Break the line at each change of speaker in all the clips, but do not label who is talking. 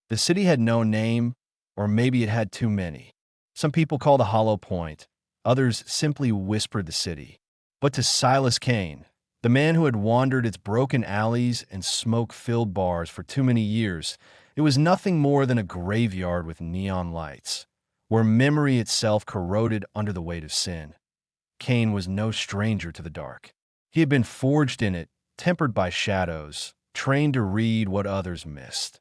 The city had no name, or maybe it had too many. Some people called the hollow point, others simply whispered the city. But to Silas Kane, the man who had wandered its broken alleys and smoke-filled bars for too many years, it was nothing more than a graveyard with neon lights, where memory itself corroded under the weight of sin. Kane was no stranger to the dark. He had been forged in it, tempered by shadows, trained to read what others missed.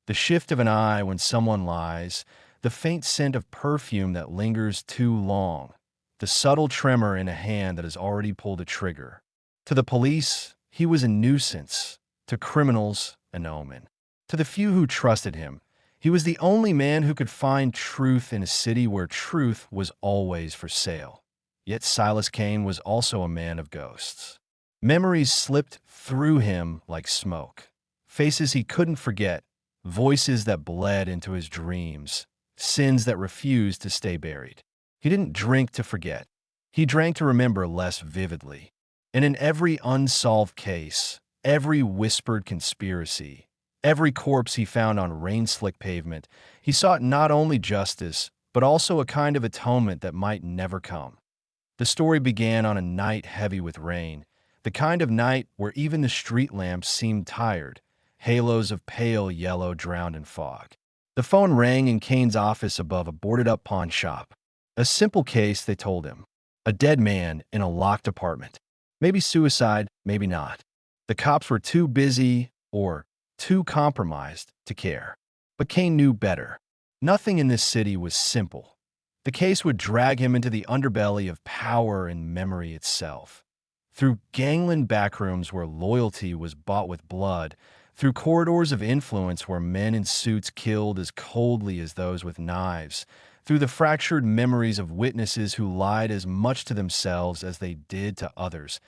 The shift of an eye when someone lies, the faint scent of perfume that lingers too long, the subtle tremor in a hand that has already pulled a trigger. To the police, he was a nuisance. To criminals, an omen. To the few who trusted him, he was the only man who could find truth in a city where truth was always for sale. Yet Silas Kane was also a man of ghosts. Memories slipped through him like smoke. Faces he couldn't forget, voices that bled into his dreams, sins that refused to stay buried. He didn't drink to forget. He drank to remember less vividly. And in every unsolved case, every whispered conspiracy, every corpse he found on rain-slick pavement, he sought not only justice, but also a kind of atonement that might never come. The story began on a night heavy with rain, the kind of night where even the street lamps seemed tired, halos of pale yellow drowned in fog. The phone rang in Kane's office above a boarded-up pawn shop. A simple case, they told him. A dead man in a locked apartment. Maybe suicide, maybe not. The cops were too busy or too compromised to care. But Kane knew better. Nothing in this city was simple. The case would drag him into the underbelly of power and memory itself. Through gangland backrooms where loyalty was bought with blood, through corridors of influence where men in suits killed as coldly as those with knives, through the fractured memories of witnesses who lied as much to themselves as they did to others.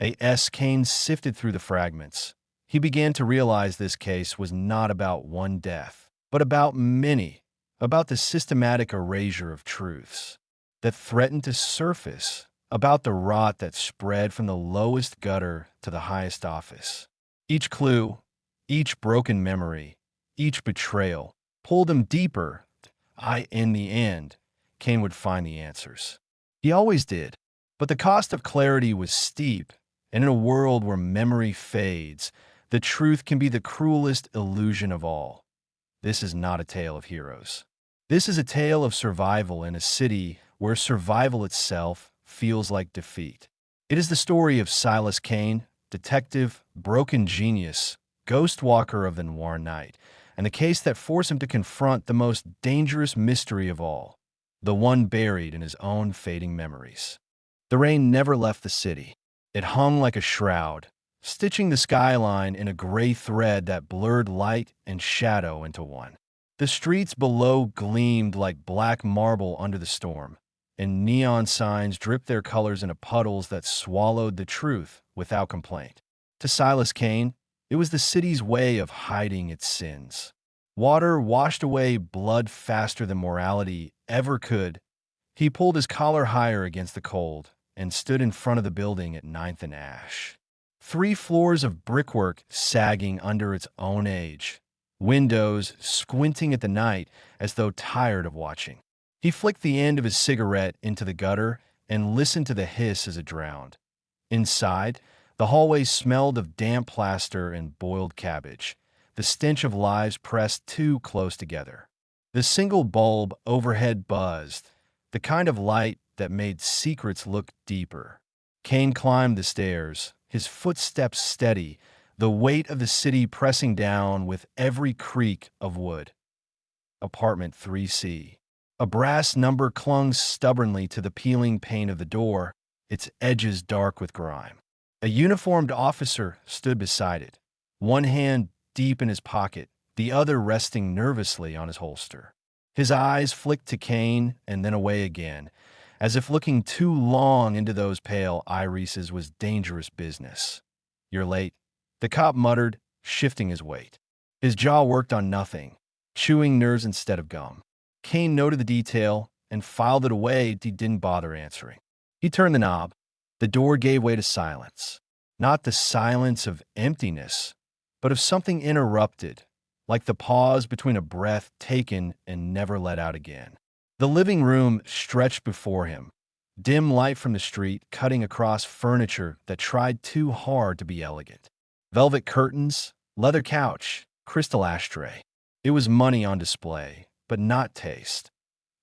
A.S. Kane sifted through the fragments. He began to realize this case was not about one death, but about many, about the systematic erasure of truths that threatened to surface, about the rot that spread from the lowest gutter to the highest office. Each clue, each broken memory, each betrayal pulled him deeper. In the end, Kane would find the answers. He always did, but the cost of clarity was steep, and in a world where memory fades, the truth can be the cruelest illusion of all. This is not a tale of heroes. This is a tale of survival in a city where survival itself feels like defeat. It is the story of Silas Kane, detective, broken genius, ghost walker of the Noir night, and the case that forced him to confront the most dangerous mystery of all, the one buried in his own fading memories. The rain never left the city. It hung like a shroud, stitching the skyline in a gray thread that blurred light and shadow into one. The streets below gleamed like black marble under the storm, and neon signs dripped their colors into puddles that swallowed the truth without complaint. To Silas Kane, it was the city's way of hiding its sins. Water washed away blood faster than morality ever could. He pulled his collar higher against the cold and stood in front of the building at 9th and Ash. 3 floors of brickwork sagging under its own age, windows squinting at the night as though tired of watching. He flicked the end of his cigarette into the gutter and listened to the hiss as it drowned. Inside, the hallway smelled of damp plaster and boiled cabbage, the stench of lives pressed too close together. The single bulb overhead buzzed, the kind of light that made secrets look deeper. Kane climbed the stairs, his footsteps steady, the weight of the city pressing down with every creak of wood. Apartment 3C. A brass number clung stubbornly to the peeling pane of the door, its edges dark with grime. A uniformed officer stood beside it, one hand deep in his pocket, the other resting nervously on his holster. His eyes flicked to Kane and then away again, as if looking too long into those pale irises was dangerous business. "You're late," the cop muttered, shifting his weight. His jaw worked on nothing, chewing nerves instead of gum. Kane noted the detail and filed it away. He didn't bother answering. He turned the knob. The door gave way to silence. Not the silence of emptiness, but of something interrupted, like the pause between a breath taken and never let out again. The living room stretched before him, dim light from the street cutting across furniture that tried too hard to be elegant. Velvet curtains, leather couch, crystal ashtray. It was money on display, but not taste.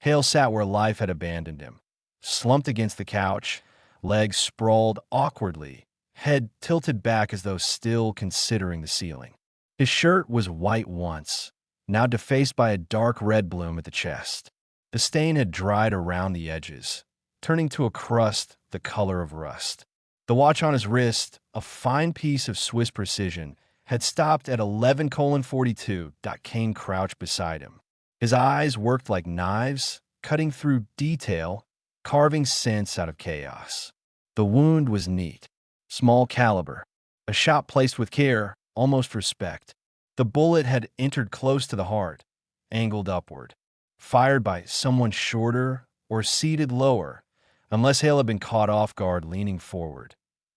Hale sat where life had abandoned him, slumped against the couch, legs sprawled awkwardly, head tilted back as though still considering the ceiling. His shirt was white once, now defaced by a dark red bloom at the chest. The stain had dried around the edges, turning to a crust the color of rust. The watch on his wrist, a fine piece of Swiss precision, had stopped at 11:42. Kane crouched beside him. His eyes worked like knives, cutting through detail, carving sense out of chaos. The wound was neat, small caliber, a shot placed with care, almost respect. The bullet had entered close to the heart, angled upward, fired by someone shorter or seated lower, unless Hale had been caught off guard leaning forward.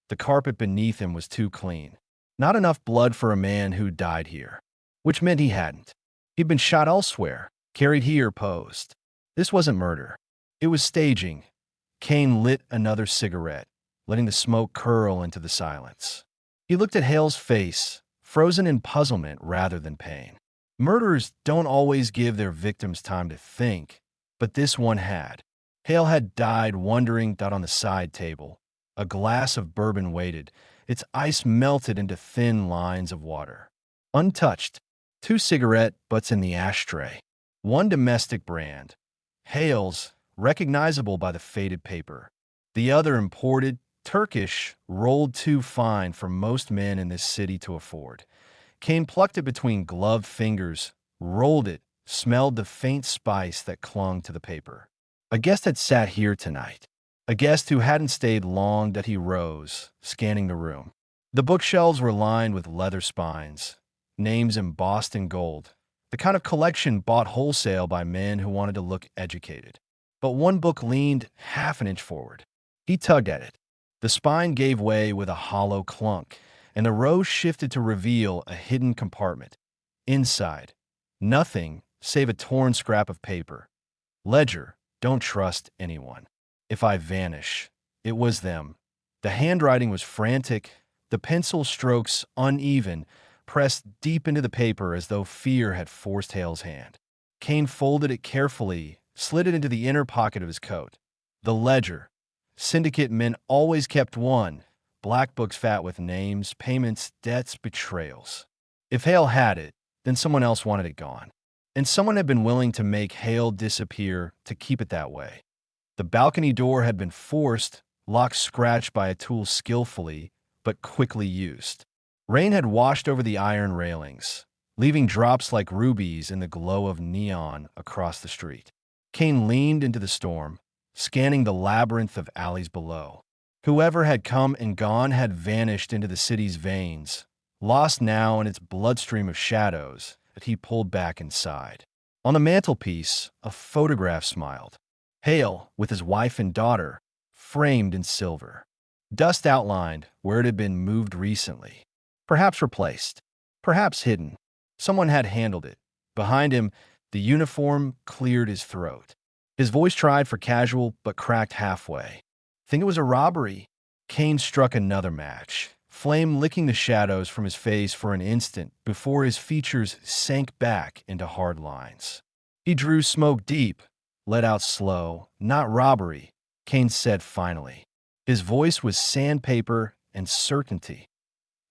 The carpet beneath him was too clean. Not enough blood for a man who died here, which meant he hadn't. He'd been shot elsewhere, carried here, posed. This wasn't murder. It was staging. Kane lit another cigarette, letting the smoke curl into the silence. He looked at Hale's face, frozen in puzzlement rather than pain. Murderers don't always give their victims time to think, but this one had. Hale had died wondering on the side table. A glass of bourbon waited, its ice melted into thin lines of water. Untouched, 2 cigarette butts in the ashtray. One domestic brand, Hale's, recognizable by the faded paper. The other imported, Turkish, rolled too fine for most men in this city to afford. Kane plucked it between gloved fingers, rolled it, smelled the faint spice that clung to the paper. A guest had sat here tonight. A guest who hadn't stayed long. He rose, scanning the room. The bookshelves were lined with leather spines, names embossed in gold, the kind of collection bought wholesale by men who wanted to look educated. But one book leaned half an inch forward. He tugged at it. The spine gave way with a hollow clunk, and the row shifted to reveal a hidden compartment. Inside, nothing save a torn scrap of paper. Ledger, don't trust anyone. If I vanish, it was them. The handwriting was frantic, the pencil strokes uneven, pressed deep into the paper as though fear had forced Hale's hand. Kane folded it carefully, slid it into the inner pocket of his coat. The ledger. Syndicate men always kept one. Black books fat with names, payments, debts, betrayals. If Hale had it, then someone else wanted it gone. And someone had been willing to make Hale disappear to keep it that way. The balcony door had been forced, lock scratched by a tool skillfully, but quickly used. Rain had washed over the iron railings, leaving drops like rubies in the glow of neon across the street. Kane leaned into the storm, scanning the labyrinth of alleys below. Whoever had come and gone had vanished into the city's veins, lost now in its bloodstream of shadows that he pulled back inside. On the mantelpiece, a photograph smiled. Hale, with his wife and daughter, framed in silver. Dust outlined where it had been moved recently. Perhaps replaced. Perhaps hidden. Someone had handled it. Behind him, the uniform cleared his throat. His voice tried for casual, but cracked halfway. Think it was a robbery? Kane struck another match, flame licking the shadows from his face for an instant before his features sank back into hard lines. He drew smoke deep, let out slow. Not robbery, Kane said finally. His voice was sandpaper and certainty.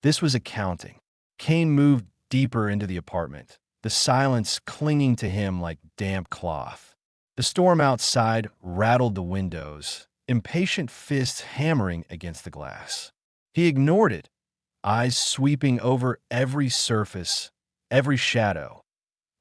This was accounting. Kane moved deeper into the apartment, the silence clinging to him like damp cloth. The storm outside rattled the windows, impatient fists hammering against the glass. He ignored it, eyes sweeping over every surface, every shadow.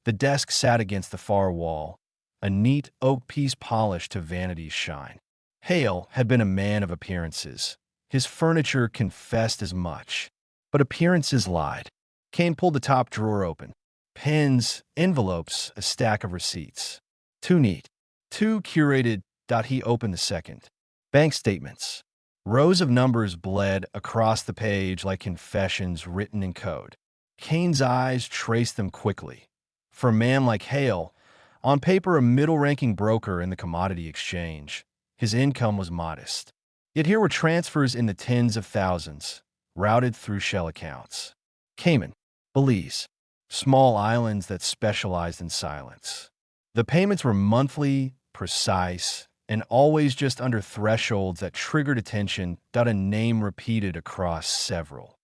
The desk sat against the far wall, a neat oak piece polished to vanity's shine. Hale had been a man of appearances. His furniture confessed as much. But appearances lied. Kane pulled the top drawer open. Pens, envelopes, a stack of receipts. Too neat. Too curated. He opened the second. Bank statements. Rows of numbers bled across the page like confessions written in code. Kane's eyes traced them quickly. For a man like Hale, on paper a middle-ranking broker in the commodity exchange, his income was modest. Yet here were transfers in the tens of thousands, routed through shell accounts. Cayman, Belize, small islands that specialized in silence. The payments were monthly, precise, and always just under thresholds that triggered attention. A name repeated across several.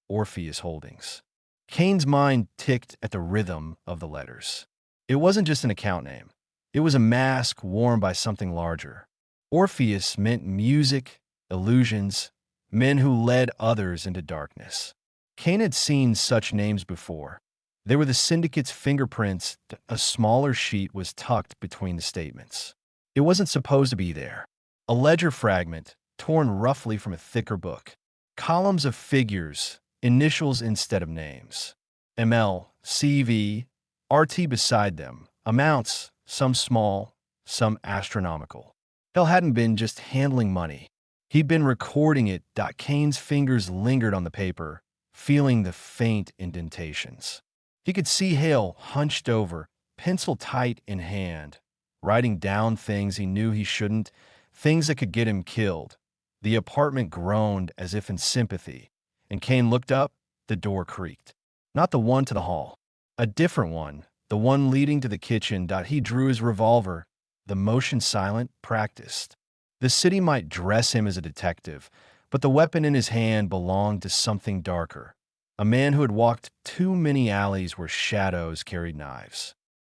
Orpheus Holdings. Kane's mind ticked at the rhythm of the letters. It wasn't just an account name. It was a mask worn by something larger. Orpheus meant music, illusions, men who led others into darkness. Kane had seen such names before. They were the syndicate's fingerprints. A smaller sheet was tucked between the statements. It wasn't supposed to be there. A ledger fragment, torn roughly from a thicker book. Columns of figures, initials instead of names. ML, CV, RT beside them. Amounts, some small, some astronomical. Hale hadn't been just handling money. He'd been recording it. Kane's fingers lingered on the paper, feeling the faint indentations. He could see Hale hunched over, pencil tight in hand, writing down things he knew he shouldn't, things that could get him killed. The apartment groaned as if in sympathy, and Kane looked up. The door creaked. Not the one to the hall. A different one, the one leading to the kitchen. He drew his revolver, the motion silent, practiced. The city might dress him as a detective, but the weapon in his hand belonged to something darker. A man who had walked too many alleys where shadows carried knives.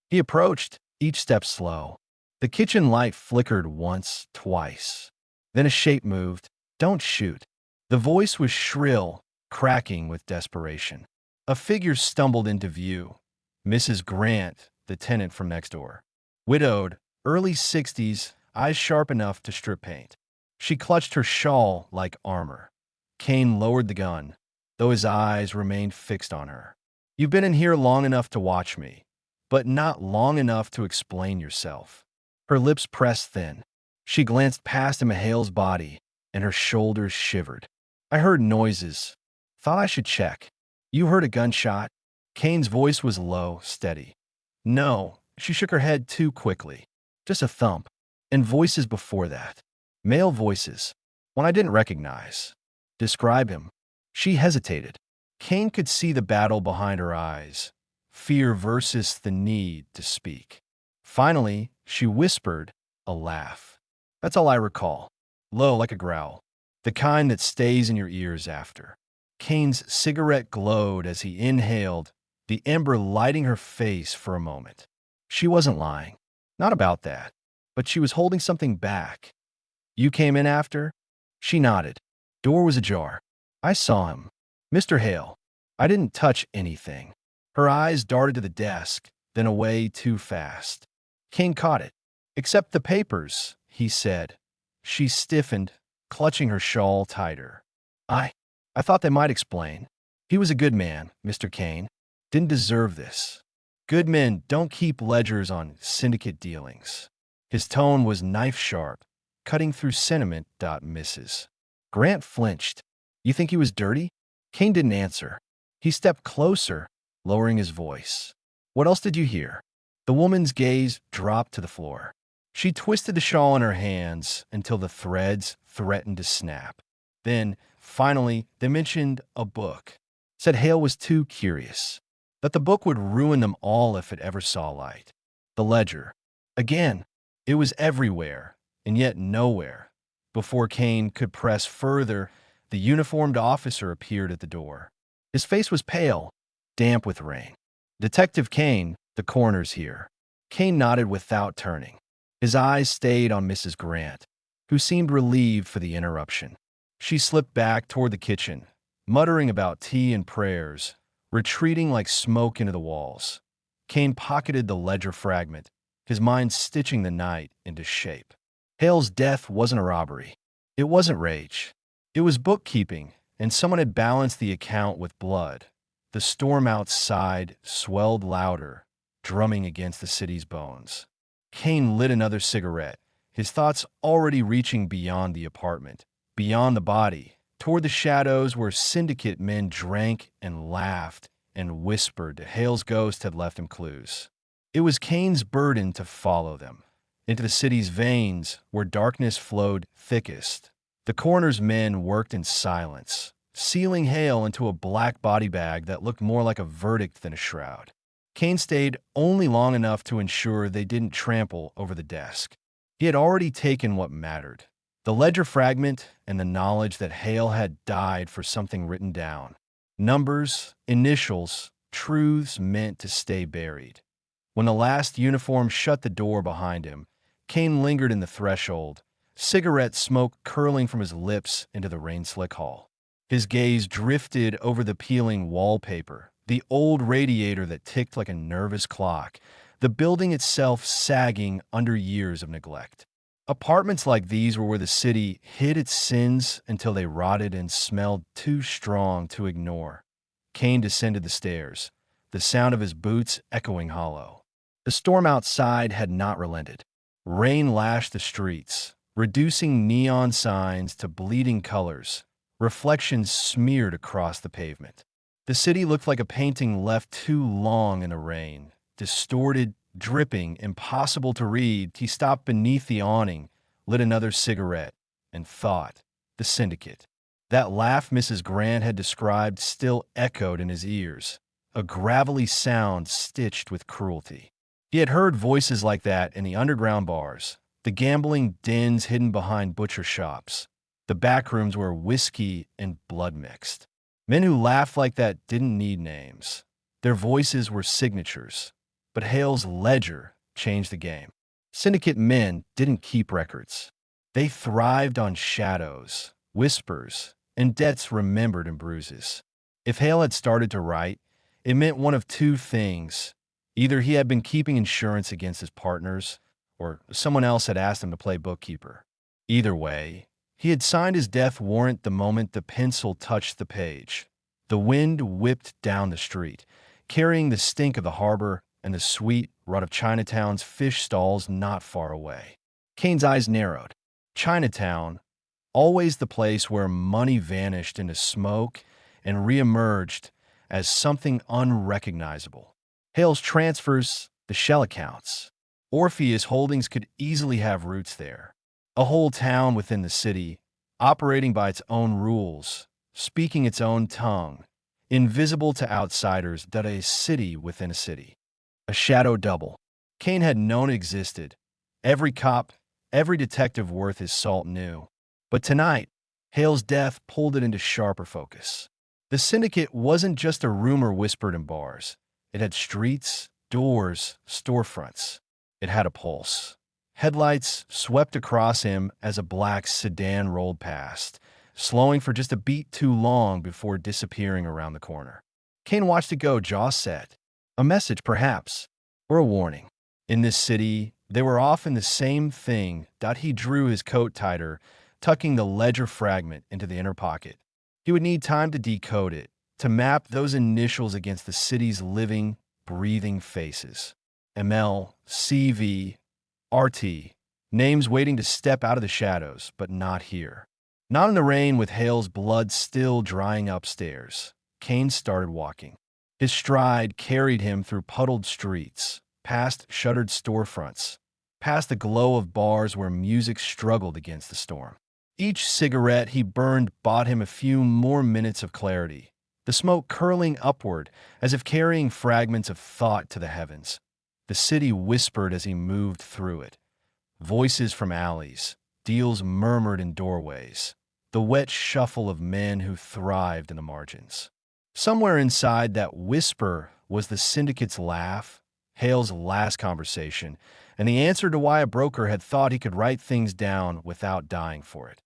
He approached, each step slow. The kitchen light flickered once, twice. Then a shape moved. "Don't shoot." The voice was shrill, cracking with desperation. A figure stumbled into view. Mrs. Grant, the tenant from next door. Widowed, early 60s, eyes sharp enough to strip paint. She clutched her shawl like armor. Kane lowered the gun, though his eyes remained fixed on her. "You've been in here long enough to watch me, but not long enough to explain yourself." Her lips pressed thin. She glanced past him at Hale's body, and her shoulders shivered. "I heard noises. Thought I should check." "You heard a gunshot?" Kane's voice was low, steady. "No." She shook her head too quickly. "Just a thump. And voices before that. Male voices. One I didn't recognize." "Describe him." She hesitated. Kane could see the battle behind her eyes. Fear versus the need to speak. Finally, she whispered, a laugh. "That's all I recall. Low like a growl. The kind that stays in your ears after." Kane's cigarette glowed as he inhaled, the ember lighting her face for a moment. She wasn't lying. Not about that. But she was holding something back. "You came in after?" She nodded. Door was ajar. "I saw him. Mr. Hale. I didn't touch anything." Her eyes darted to the desk, then away too fast. Kane caught it. "Except the papers," he said. She stiffened, clutching her shawl tighter. I thought they might explain. He was a good man, Mr. Kane. Didn't deserve this. Good men don't keep ledgers on syndicate dealings." His tone was knife-sharp, cutting through sentiment. Mrs. Grant flinched. "You think he was dirty?" Kane didn't answer. He stepped closer, lowering his voice. "What else did you hear?" The woman's gaze dropped to the floor. She twisted the shawl in her hands until the threads threatened to snap. Then, finally, they mentioned a book. Said Hale was too curious. That the book would ruin them all if it ever saw light. The ledger. Again, it was everywhere, and yet nowhere. Before Kane could press further, the uniformed officer appeared at the door. His face was pale, damp with rain. "Detective Kane, the coroner's here." Kane nodded without turning. His eyes stayed on Mrs. Grant, who seemed relieved for the interruption. She slipped back toward the kitchen, muttering about tea and prayers, retreating like smoke into the walls. Kane pocketed the ledger fragment, his mind stitching the night into shape. Hale's death wasn't a robbery. It wasn't rage. It was bookkeeping, and someone had balanced the account with blood. The storm outside swelled louder, drumming against the city's bones. Kane lit another cigarette, his thoughts already reaching beyond the apartment, beyond the body, toward the shadows where syndicate men drank and laughed and whispered that Hale's ghost had left him clues. It was Kane's burden to follow them, into the city's veins where darkness flowed thickest. The coroner's men worked in silence, sealing Hale into a black body bag that looked more like a verdict than a shroud. Kane stayed only long enough to ensure they didn't trample over the desk. He had already taken what mattered: the ledger fragment and the knowledge that Hale had died for something written down. Numbers, initials, truths meant to stay buried. When the last uniform shut the door behind him, Kane lingered in the threshold, cigarette smoke curling from his lips into the rain-slick hall. His gaze drifted over the peeling wallpaper, the old radiator that ticked like a nervous clock, the building itself sagging under years of neglect. Apartments like these were where the city hid its sins until they rotted and smelled too strong to ignore. Kane descended the stairs, the sound of his boots echoing hollow. The storm outside had not relented. Rain lashed the streets, reducing neon signs to bleeding colors. Reflections smeared across the pavement. The city looked like a painting left too long in the rain. Distorted, dripping, impossible to read. He stopped beneath the awning, lit another cigarette, and thought. The syndicate. That laugh Mrs. Grant had described still echoed in his ears, a gravelly sound stitched with cruelty. He had heard voices like that in the underground bars, the gambling dens hidden behind butcher shops, the backrooms where whiskey and blood mixed. Men who laughed like that didn't need names. Their voices were signatures. But Hale's ledger changed the game. Syndicate men didn't keep records. They thrived on shadows, whispers, and debts remembered in bruises. If Hale had started to write, it meant one of two things. Either he had been keeping insurance against his partners, or someone else had asked him to play bookkeeper. Either way, he had signed his death warrant the moment the pencil touched the page. The wind whipped down the street, carrying the stink of the harbor and the sweet rot of Chinatown's fish stalls not far away. Kane's eyes narrowed. Chinatown, always the place where money vanished into smoke and reemerged as something unrecognizable. Hale's transfers, the shell accounts. Orpheus Holdings could easily have roots there. A whole town within the city, operating by its own rules, speaking its own tongue, invisible to outsiders, that a city within a city. A shadow double. Kane had known it existed. Every cop, every detective worth his salt knew. But tonight, Hale's death pulled it into sharper focus. The syndicate wasn't just a rumor whispered in bars. It had streets, doors, storefronts. It had a pulse. Headlights swept across him as a black sedan rolled past, slowing for just a beat too long before disappearing around the corner. Kane watched it go, jaw set. A message, perhaps, or a warning. In this city, they were often the same thing. He drew his coat tighter, tucking the ledger fragment into the inner pocket. He would need time to decode it, to map those initials against the city's living, breathing faces. ML, CV, RT, names waiting to step out of the shadows, but not here. Not in the rain, with Hale's blood still drying upstairs. Kane started walking. His stride carried him through puddled streets, past shuttered storefronts, past the glow of bars where music struggled against the storm. Each cigarette he burned bought him a few more minutes of clarity, the smoke curling upward as if carrying fragments of thought to the heavens. The city whispered as he moved through it. Voices from alleys, deals murmured in doorways, the wet shuffle of men who thrived in the margins. Somewhere inside that whisper was the syndicate's laugh, Hale's last conversation, and the answer to why a broker had thought he could write things down without dying for it.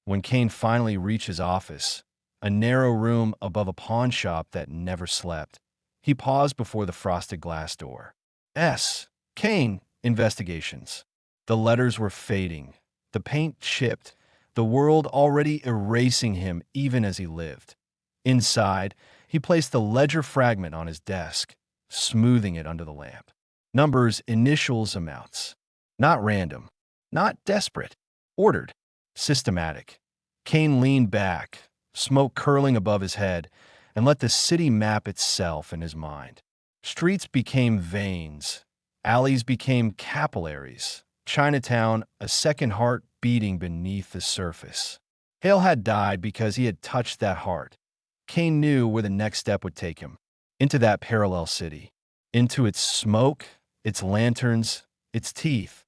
When Kane finally reached his office, a narrow room above a pawn shop that never slept, he paused before the frosted glass door. S. Kane Investigations. The letters were fading, the paint chipped, the world already erasing him even as he lived. Inside, he placed the ledger fragment on his desk, smoothing it under the lamp. Numbers, initials, amounts. Not random, not desperate. Ordered, systematic. Kane leaned back, smoke curling above his head, and let the city map itself in his mind. Streets became veins, alleys became capillaries, Chinatown a second heart beating beneath the surface. Hale had died because he had touched that heart. Kane knew where the next step would take him, into that parallel city, into its smoke, its lanterns, its teeth.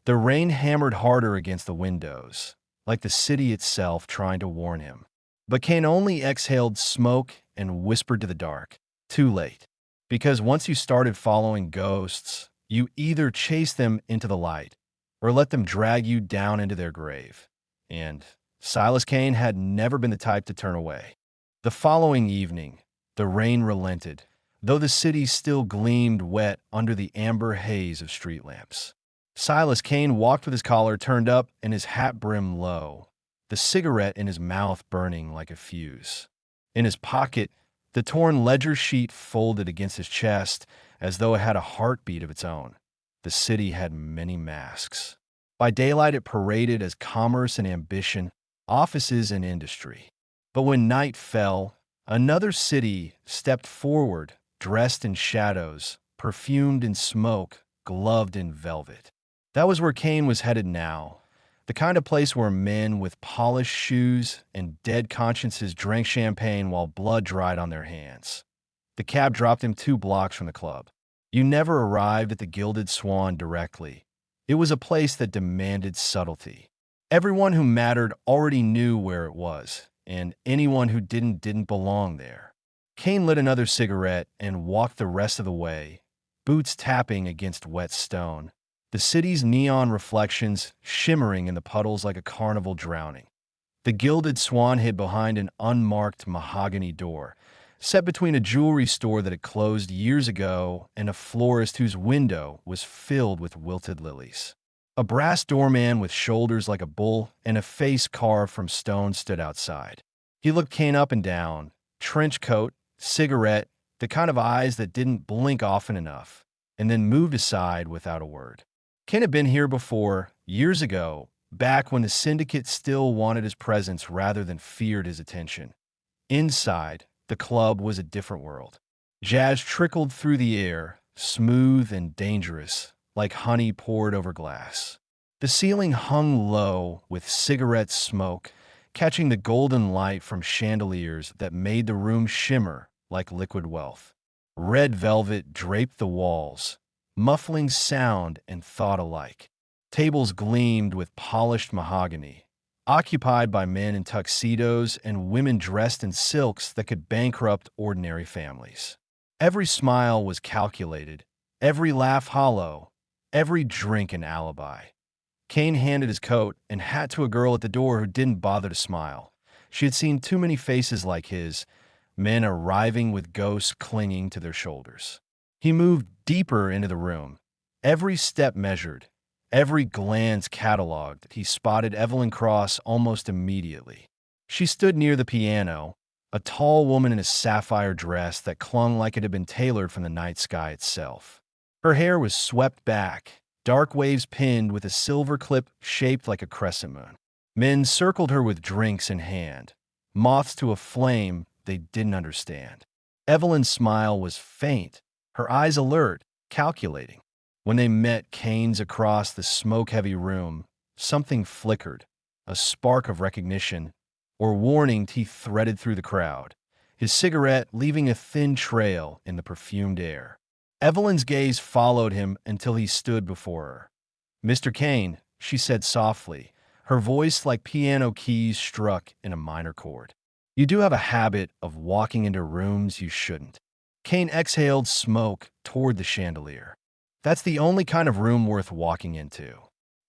The rain hammered harder against the windows, like the city itself trying to warn him. But Kane only exhaled smoke and whispered to the dark, too late. Because once you started following ghosts, you either chase them into the light or let them drag you down into their grave. And Silas Kane had never been the type to turn away. The following evening, the rain relented, though the city still gleamed wet under the amber haze of street lamps. Silas Kane walked with his collar turned up and his hat brim low, the cigarette in his mouth burning like a fuse. In his pocket, the torn ledger sheet folded against his chest as though it had a heartbeat of its own. The city had many masks. By daylight, it paraded as commerce and ambition, offices and industry. But when night fell, another city stepped forward, dressed in shadows, perfumed in smoke, gloved in velvet. That was where Kane was headed now, the kind of place where men with polished shoes and dead consciences drank champagne while blood dried on their hands. The cab dropped him 2 blocks from the club. You never arrived at the Gilded Swan directly. It was a place that demanded subtlety. Everyone who mattered already knew where it was, and anyone who didn't belong there. Kane lit another cigarette and walked the rest of the way, boots tapping against wet stone, the city's neon reflections shimmering in the puddles like a carnival drowning. The Gilded Swan hid behind an unmarked mahogany door, set between a jewelry store that had closed years ago and a florist whose window was filled with wilted lilies. A brass doorman with shoulders like a bull and a face carved from stone stood outside. He looked Kane up and down, trench coat, cigarette, the kind of eyes that didn't blink often enough, and then moved aside without a word. Kane had been here before, years ago, back when the syndicate still wanted his presence rather than feared his attention. Inside, the club was a different world. Jazz trickled through the air, smooth and dangerous, like honey poured over glass. The ceiling hung low with cigarette smoke, catching the golden light from chandeliers that made the room shimmer like liquid wealth. Red velvet draped the walls, muffling sound and thought alike. Tables gleamed with polished mahogany, occupied by men in tuxedos and women dressed in silks that could bankrupt ordinary families. Every smile was calculated, every laugh hollow, every drink an alibi. Kane handed his coat and hat to a girl at the door who didn't bother to smile. She had seen too many faces like his, men arriving with ghosts clinging to their shoulders. He moved deeper into the room, every step measured, every glance cataloged. He spotted Evelyn Cross almost immediately. She stood near the piano, a tall woman in a sapphire dress that clung like it had been tailored from the night sky itself. Her hair was swept back, dark waves pinned with a silver clip shaped like a crescent moon. Men circled her with drinks in hand, moths to a flame they didn't understand. Evelyn's smile was faint, her eyes alert, calculating. When they met Kane's across the smoke-heavy room, something flickered, a spark of recognition or warning teeth threaded through the crowd, his cigarette leaving a thin trail in the perfumed air. Evelyn's gaze followed him until he stood before her. "Mr. Kane," she said softly, her voice like piano keys struck in a minor chord. "You do have a habit of walking into rooms you shouldn't." Kane exhaled smoke toward the chandelier. "That's the only kind of room worth walking into."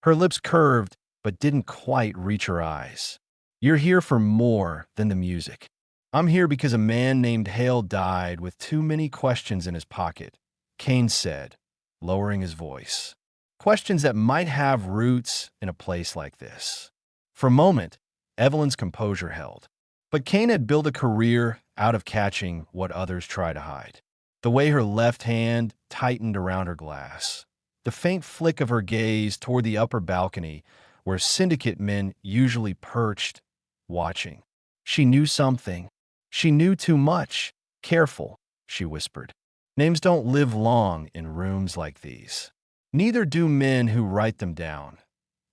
Her lips curved, but didn't quite reach her eyes. "You're here for more than the music. I'm here because a man named Hale died with too many questions in his pocket," Kane said, lowering his voice. "Questions that might have roots in a place like this." For a moment, Evelyn's composure held. But Kane had built a career out of catching what others try to hide. The way her left hand tightened around her glass, the faint flick of her gaze toward the upper balcony where syndicate men usually perched, watching. She knew something. She knew too much. Careful, she whispered. Names don't live long in rooms like these. Neither do men who write them down.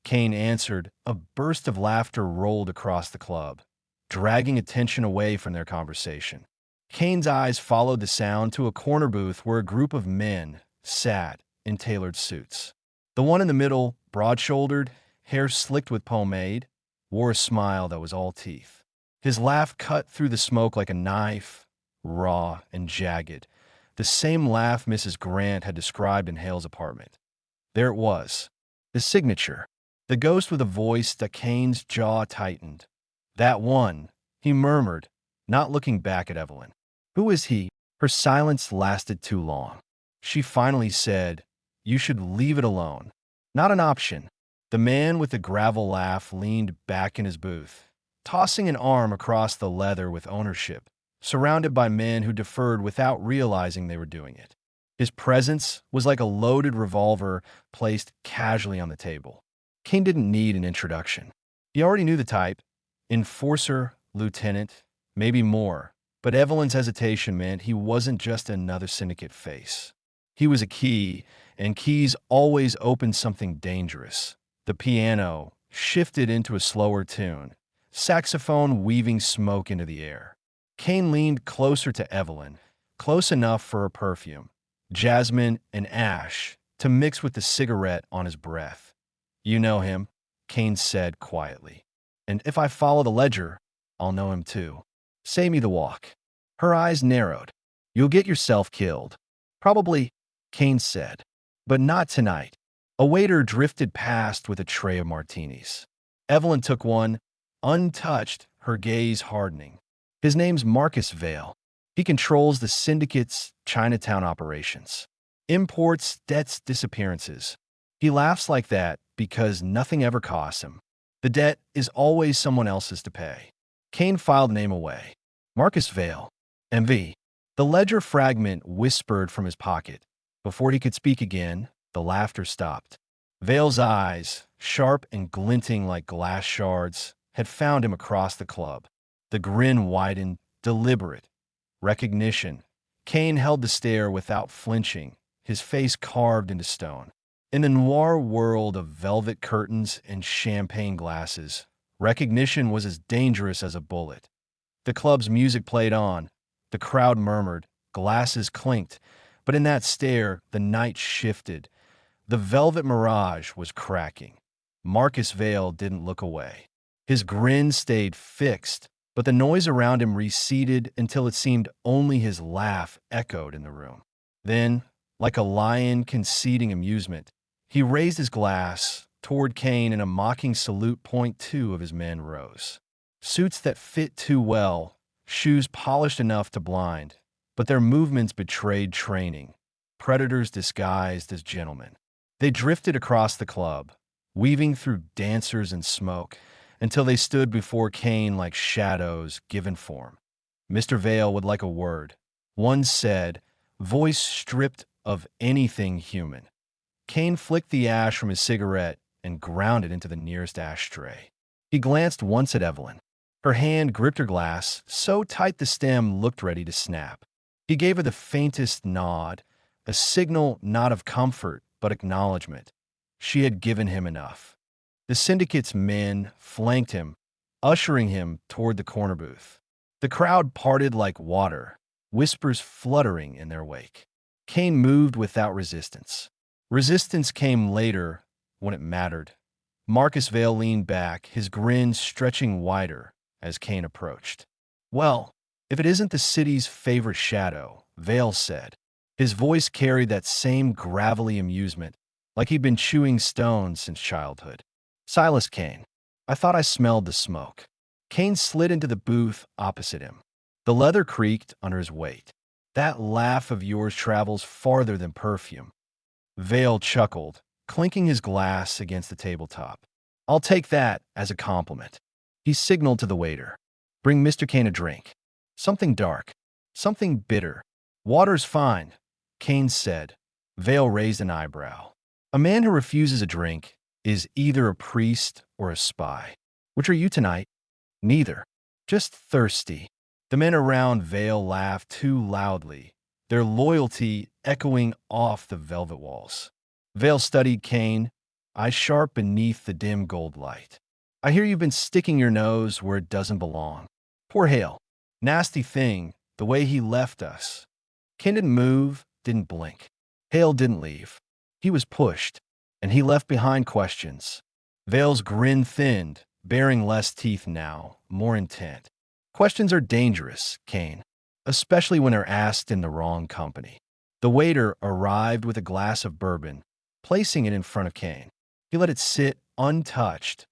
Kane answered. A burst of laughter rolled across the club, dragging attention away from their conversation. Kane's eyes followed the sound to a corner booth where a group of men sat in tailored suits. The one in the middle, broad-shouldered, hair slicked with pomade, wore a smile that was all teeth. His laugh cut through the smoke like a knife, raw and jagged, the same laugh Mrs. Grant had described in Hale's apartment. There it was, the signature, the ghost with a voice that Kane's jaw tightened. That one, he murmured, not looking back at Evelyn. Who is he? Her silence lasted too long. She finally said, "You should leave it alone." Not an option. The man with the gravel laugh leaned back in his booth, tossing an arm across the leather with ownership, surrounded by men who deferred without realizing they were doing it. His presence was like a loaded revolver placed casually on the table. Kane didn't need an introduction. He already knew the type. Enforcer, lieutenant, maybe more. But Evelyn's hesitation meant he wasn't just another syndicate face. He was a key, and keys always open something dangerous. The piano shifted into a slower tune, saxophone weaving smoke into the air. Kane leaned closer to Evelyn, close enough for her perfume, jasmine and ash, to mix with the cigarette on his breath. "You know him," Kane said quietly. "And if I follow the ledger, I'll know him too. Save me the walk." Her eyes narrowed. "You'll get yourself killed." "Probably," Kane said. "But not tonight." A waiter drifted past with a tray of martinis. Evelyn took one, untouched, her gaze hardening. "His name's Marcus Vale. He controls the syndicate's Chinatown operations. Imports, debts, disappearances. He laughs like that because nothing ever costs him. The debt is always someone else's to pay." Kane filed the name away. Marcus Vale. MV. The ledger fragment whispered from his pocket. Before he could speak again, the laughter stopped. Vale's eyes, sharp and glinting like glass shards, had found him across the club. The grin widened, deliberate. Recognition. Kane held the stare without flinching, his face carved into stone. In the noir world of velvet curtains and champagne glasses, recognition was as dangerous as a bullet. The club's music played on. The crowd murmured. Glasses clinked. But in that stare, the night shifted. The velvet mirage was cracking. Marcus Vale didn't look away. His grin stayed fixed, but the noise around him receded until it seemed only his laugh echoed in the room. Then, like a lion conceding amusement, he raised his glass toward Kane in a mocking salute. Point two of his men rose. Suits that fit too well, shoes polished enough to blind, but their movements betrayed training, predators disguised as gentlemen. They drifted across the club, weaving through dancers and smoke, until they stood before Kane like shadows given form. Mr. Vale would like a word. One said, voice stripped of anything human. Kane flicked the ash from his cigarette and ground it into the nearest ashtray. He glanced once at Evelyn. Her hand gripped her glass, so tight the stem looked ready to snap. He gave her the faintest nod, a signal not of comfort but acknowledgement. She had given him enough. The syndicate's men flanked him, ushering him toward the corner booth. The crowd parted like water, whispers fluttering in their wake. Kane moved without resistance. Resistance came later, when it mattered. Marcus Vale leaned back, his grin stretching wider as Kane approached. "Well, if it isn't the city's favorite shadow," Vale said. His voice carried that same gravelly amusement, like he'd been chewing stones since childhood. "Silas Kane. I thought I smelled the smoke." Kane slid into the booth opposite him. The leather creaked under his weight. "That laugh of yours travels farther than perfume." Vale chuckled, clinking his glass against the tabletop. "I'll take that as a compliment." He signaled to the waiter. "Bring Mr. Kane a drink. Something dark. Something bitter." "Water's fine," Kane said. Vale raised an eyebrow. "A man who refuses a drink is either a priest or a spy. Which are you tonight?" "Neither. Just thirsty." The men around Vale laughed too loudly, their loyalty echoing off the velvet walls. Vale studied Kane, eyes sharp beneath the dim gold light. I hear you've been sticking your nose where it doesn't belong. Poor Hale. Nasty thing, the way he left us. Kane didn't move, didn't blink. Hale didn't leave. He was pushed, and he left behind questions. Vale's grin thinned, baring less teeth now, more intent. Questions are dangerous, Kane, especially when they're asked in the wrong company. The waiter arrived with a glass of bourbon, placing it in front of Kane. He let it sit untouched.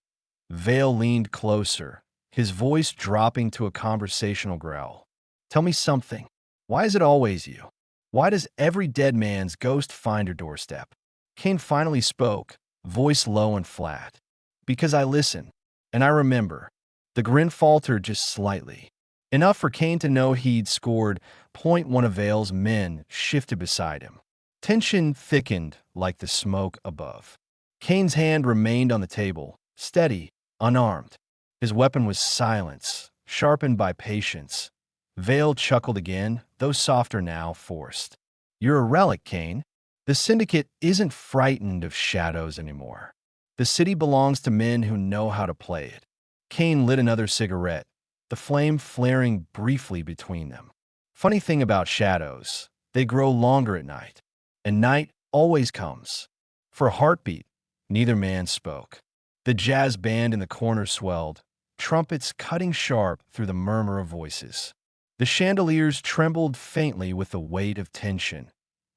Vale leaned closer, his voice dropping to a conversational growl. Tell me something. Why is it always you? Why does every dead man's ghost find your doorstep? Kane finally spoke, voice low and flat. Because I listen, and I remember. The grin faltered just slightly. Enough for Kane to know he'd scored. Point. One of Vale's men shifted beside him. Tension thickened like the smoke above. Kane's hand remained on the table, steady, unarmed. His weapon was silence, sharpened by patience. Vale chuckled again, though softer now, forced. You're a relic, Kane. The syndicate isn't frightened of shadows anymore. The city belongs to men who know how to play it. Kane lit another cigarette, the flame flaring briefly between them. Funny thing about shadows, they grow longer at night, and night always comes. For a heartbeat, neither man spoke. The jazz band in the corner swelled, trumpets cutting sharp through the murmur of voices. The chandeliers trembled faintly with the weight of tension.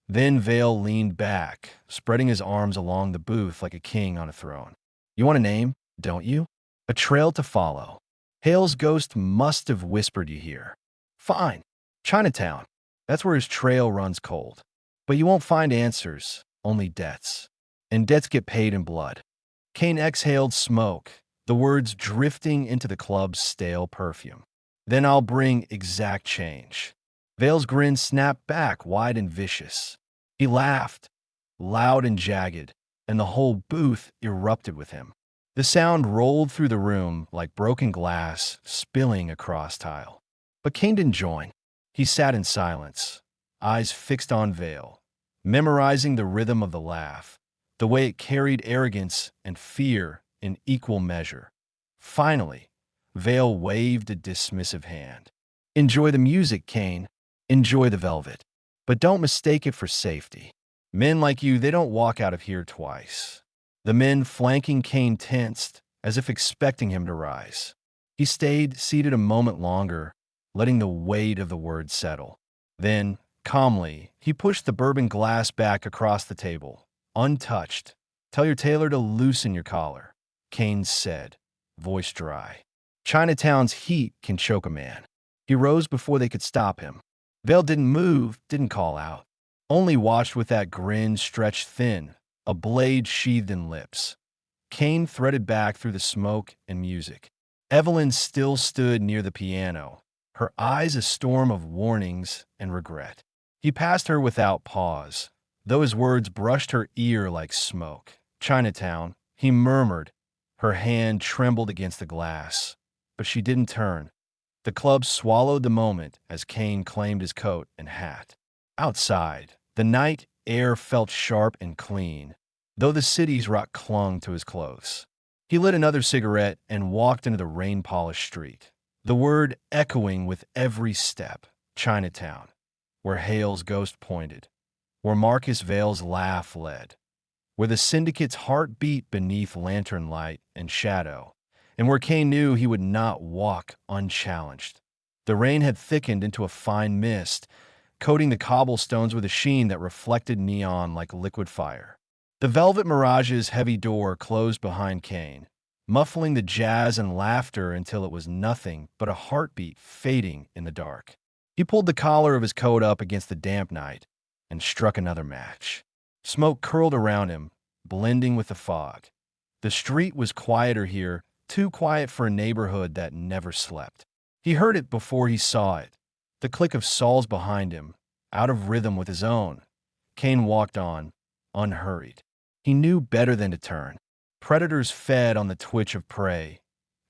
Then Vale leaned back, spreading his arms along the booth like a king on a throne. You want a name, don't you? A trail to follow. Hale's ghost must have whispered you here. Fine. Chinatown. That's where his trail runs cold. But you won't find answers, only debts. And debts get paid in blood. Kane exhaled smoke, the words drifting into the club's stale perfume. Then I'll bring exact change. Vale's grin snapped back, wide and vicious. He laughed, loud and jagged, and the whole booth erupted with him. The sound rolled through the room like broken glass spilling across tile. But Kane didn't join. He sat in silence, eyes fixed on Vale, memorizing the rhythm of the laugh, the way it carried arrogance and fear in equal measure. Finally, Vale waved a dismissive hand. Enjoy the music, Kane. Enjoy the velvet. But don't mistake it for safety. Men like you, they don't walk out of here twice. The men flanking Kane tensed, as if expecting him to rise. He stayed seated a moment longer, letting the weight of the words settle. Then, calmly, he pushed the bourbon glass back across the table, untouched. Tell your tailor to loosen your collar, Kane said, voice dry. Chinatown's heat can choke a man. He rose before they could stop him. Vale didn't move, didn't call out. Only watched with that grin stretched thin, a blade sheathed in lips. Kane threaded back through the smoke and music. Evelyn still stood near the piano, her eyes a storm of warnings and regret. He passed her without pause, though his words brushed her ear like smoke. Chinatown, he murmured. Her hand trembled against the glass, but she didn't turn. The club swallowed the moment as Kane claimed his coat and hat. Outside, the night air felt sharp and clean, though the city's rock clung to his clothes. He lit another cigarette and walked into the rain-polished street, the word echoing with every step. Chinatown, where Hale's ghost pointed, where Marcus Vale's laugh led, where the syndicate's heart beat beneath lantern light and shadow, and where Kane knew he would not walk unchallenged. The rain had thickened into a fine mist, coating the cobblestones with a sheen that reflected neon like liquid fire. The Velvet Mirage's heavy door closed behind Kane, muffling the jazz and laughter until it was nothing but a heartbeat fading in the dark. He pulled the collar of his coat up against the damp night and struck another match. Smoke curled around him, blending with the fog. The street was quieter here, too quiet for a neighborhood that never slept. He heard it before he saw it, the click of Saul's behind him, out of rhythm with his own. Kane walked on, unhurried. He knew better than to turn. Predators fed on the twitch of prey.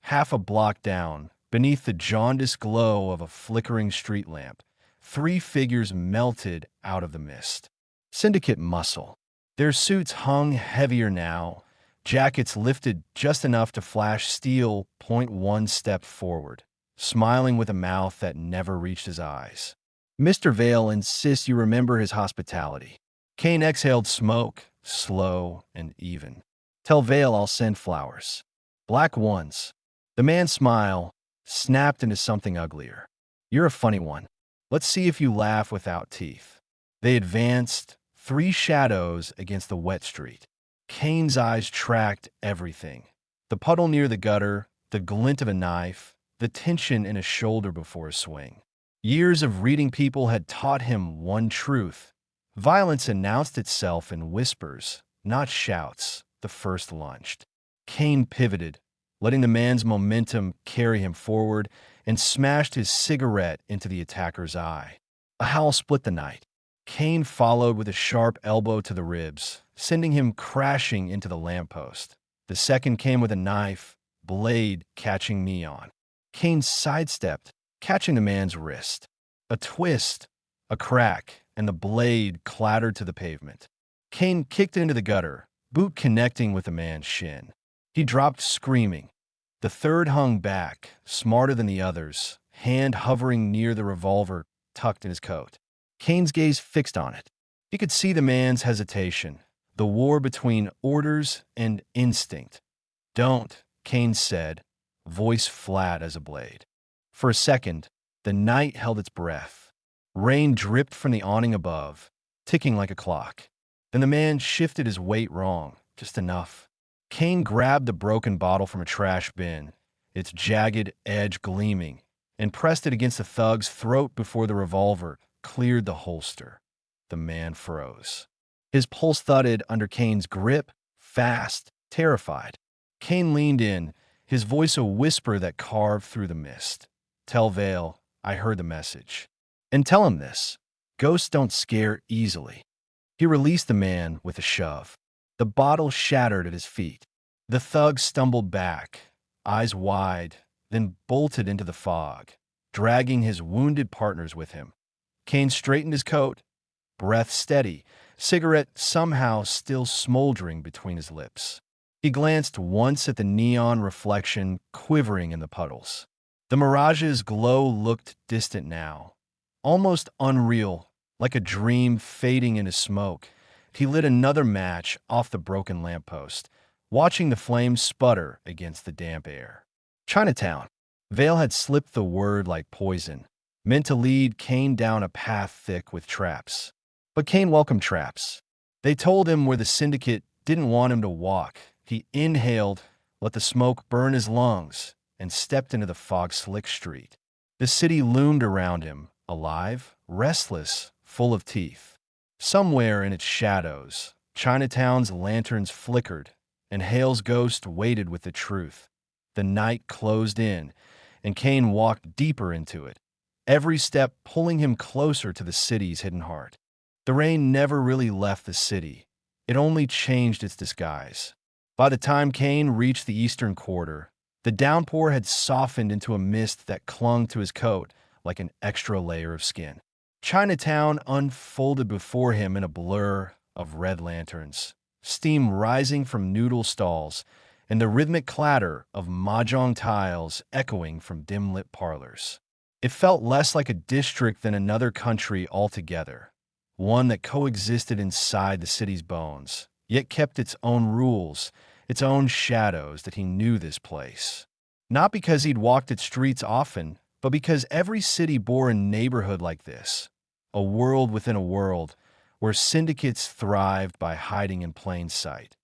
Half a block down, Beneath the jaundiced glow of a flickering street lamp, three figures melted out of the mist. Syndicate muscle. Their suits hung heavier now, jackets lifted just enough to flash steel point one step forward, smiling with a mouth that never reached his eyes. Mr. Vale insists you remember his hospitality. Kane exhaled smoke, slow and even. Tell Vale I'll send flowers. Black ones. The man's smile snapped into something uglier. You're a funny one. Let's see if you laugh without teeth. They advanced, three shadows against the wet street. Kane's eyes tracked everything. The puddle near the gutter, the glint of a knife, the tension in a shoulder before a swing. Years of reading people had taught him one truth. Violence announced itself in whispers, not shouts. The first lunged. Kane pivoted, letting the man's momentum carry him forward, and smashed his cigarette into the attacker's eye. A howl split the night. Kane followed with a sharp elbow to the ribs, sending him crashing into the lamppost. The second came with a knife, blade catching neon. Kane sidestepped, catching the man's wrist. A twist, a crack, and the blade clattered to the pavement. Kane kicked into the gutter, boot connecting with the man's shin. He dropped screaming. The third hung back, smarter than the others, hand hovering near the revolver tucked in his coat. Kane's gaze fixed on it. He could see the man's hesitation, the war between orders and instinct. Don't, Kane said, voice flat as a blade. For a second, the night held its breath. Rain dripped from the awning above, ticking like a clock. Then the man shifted his weight wrong, just enough. Kane grabbed the broken bottle from a trash bin, its jagged edge gleaming, and pressed it against the thug's throat before the revolver cleared the holster. The man froze. His pulse thudded under Kane's grip, fast, terrified. Kane leaned in, his voice a whisper that carved through the mist. Tell Vale, I heard the message. And tell him this. Ghosts don't scare easily. He released the man with a shove. The bottle shattered at his feet. The thug stumbled back, eyes wide, then bolted into the fog, dragging his wounded partners with him. Kane straightened his coat, breath steady, cigarette somehow still smoldering between his lips. He glanced once at the neon reflection quivering in the puddles. The mirage's glow looked distant now, almost unreal, like a dream fading into smoke. He lit another match off the broken lamppost, watching the flames sputter against the damp air. Chinatown. Vale had slipped the word like poison, meant to lead Kane down a path thick with traps. But Kane welcomed traps. They told him where the syndicate didn't want him to walk. He inhaled, let the smoke burn his lungs, and stepped into the fog-slick street. The city loomed around him, alive, restless, full of teeth. Somewhere in its shadows, Chinatown's lanterns flickered, and Hale's ghost waited with the truth. The night closed in, and Kane walked deeper into it, every step pulling him closer to the city's hidden heart. The rain never really left the city. It only changed its disguise. By the time Kane reached the eastern quarter, the downpour had softened into a mist that clung to his coat like an extra layer of skin. Chinatown unfolded before him in a blur of red lanterns, steam rising from noodle stalls, and the rhythmic clatter of mahjong tiles echoing from dim-lit parlors. It felt less like a district than another country altogether, one that coexisted inside the city's bones, yet kept its own rules, its own shadows that he knew this place. Not because he'd walked its streets often, but because every city bore a neighborhood like this, a world within a world, where syndicates thrived by hiding in plain sight.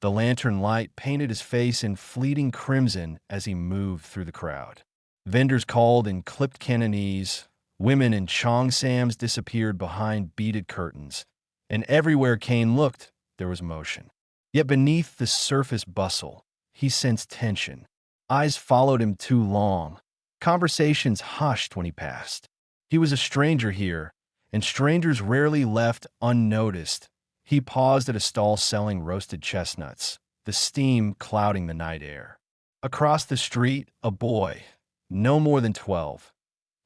The lantern light painted his face in fleeting crimson as he moved through the crowd. Vendors called in clipped Cantonese, women in cheongsams disappeared behind beaded curtains, and everywhere Kane looked, there was motion. Yet beneath the surface bustle, he sensed tension. Eyes followed him too long. Conversations hushed when he passed. He was a stranger here, and strangers rarely left unnoticed. He paused at a stall selling roasted chestnuts, the steam clouding the night air. Across the street, a boy, no more than 12,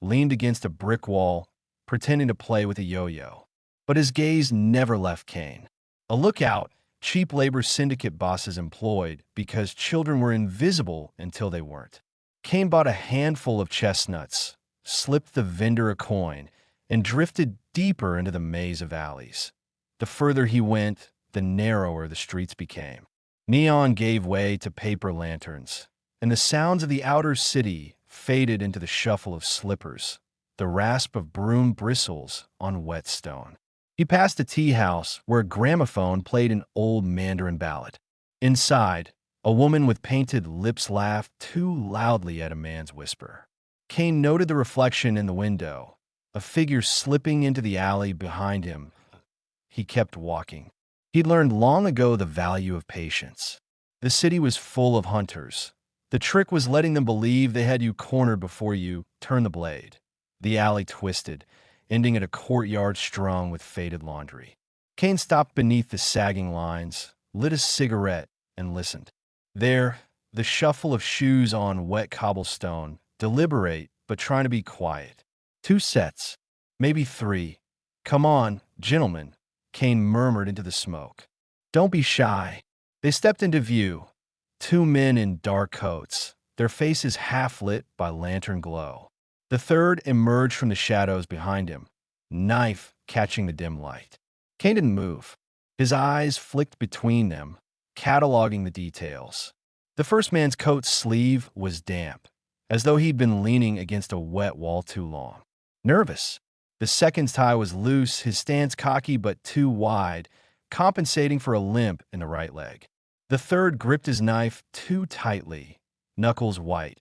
leaned against a brick wall, pretending to play with a yo-yo. But his gaze never left Kane. A lookout, cheap labor syndicate bosses employed because children were invisible until they weren't. Kane bought a handful of chestnuts, slipped the vendor a coin, and drifted deeper into the maze of alleys. The further he went, the narrower the streets became. Neon gave way to paper lanterns, and the sounds of the outer city faded into the shuffle of slippers, the rasp of broom bristles on wet stone. He passed a tea house where a gramophone played an old Mandarin ballad. Inside, a woman with painted lips laughed too loudly at a man's whisper. Kane noted the reflection in the window, a figure slipping into the alley behind him. He kept walking. He'd learned long ago the value of patience. The city was full of hunters. The trick was letting them believe they had you cornered before you turned the blade. The alley twisted, ending at a courtyard strewn with faded laundry. Kane stopped beneath the sagging lines, lit a cigarette, and listened. There, the shuffle of shoes on wet cobblestone, deliberate but trying to be quiet. 2 sets, maybe 3. "Come on, gentlemen," Kane murmured into the smoke. "Don't be shy." They stepped into view. 2 men in dark coats, their faces half-lit by lantern glow. The third emerged from the shadows behind him, knife catching the dim light. Kane didn't move. His eyes flicked between them, cataloging the details. The first man's coat sleeve was damp, as though he'd been leaning against a wet wall too long. Nervous. The second's tie was loose, his stance cocky but too wide, compensating for a limp in the right leg. The third gripped his knife too tightly, knuckles white,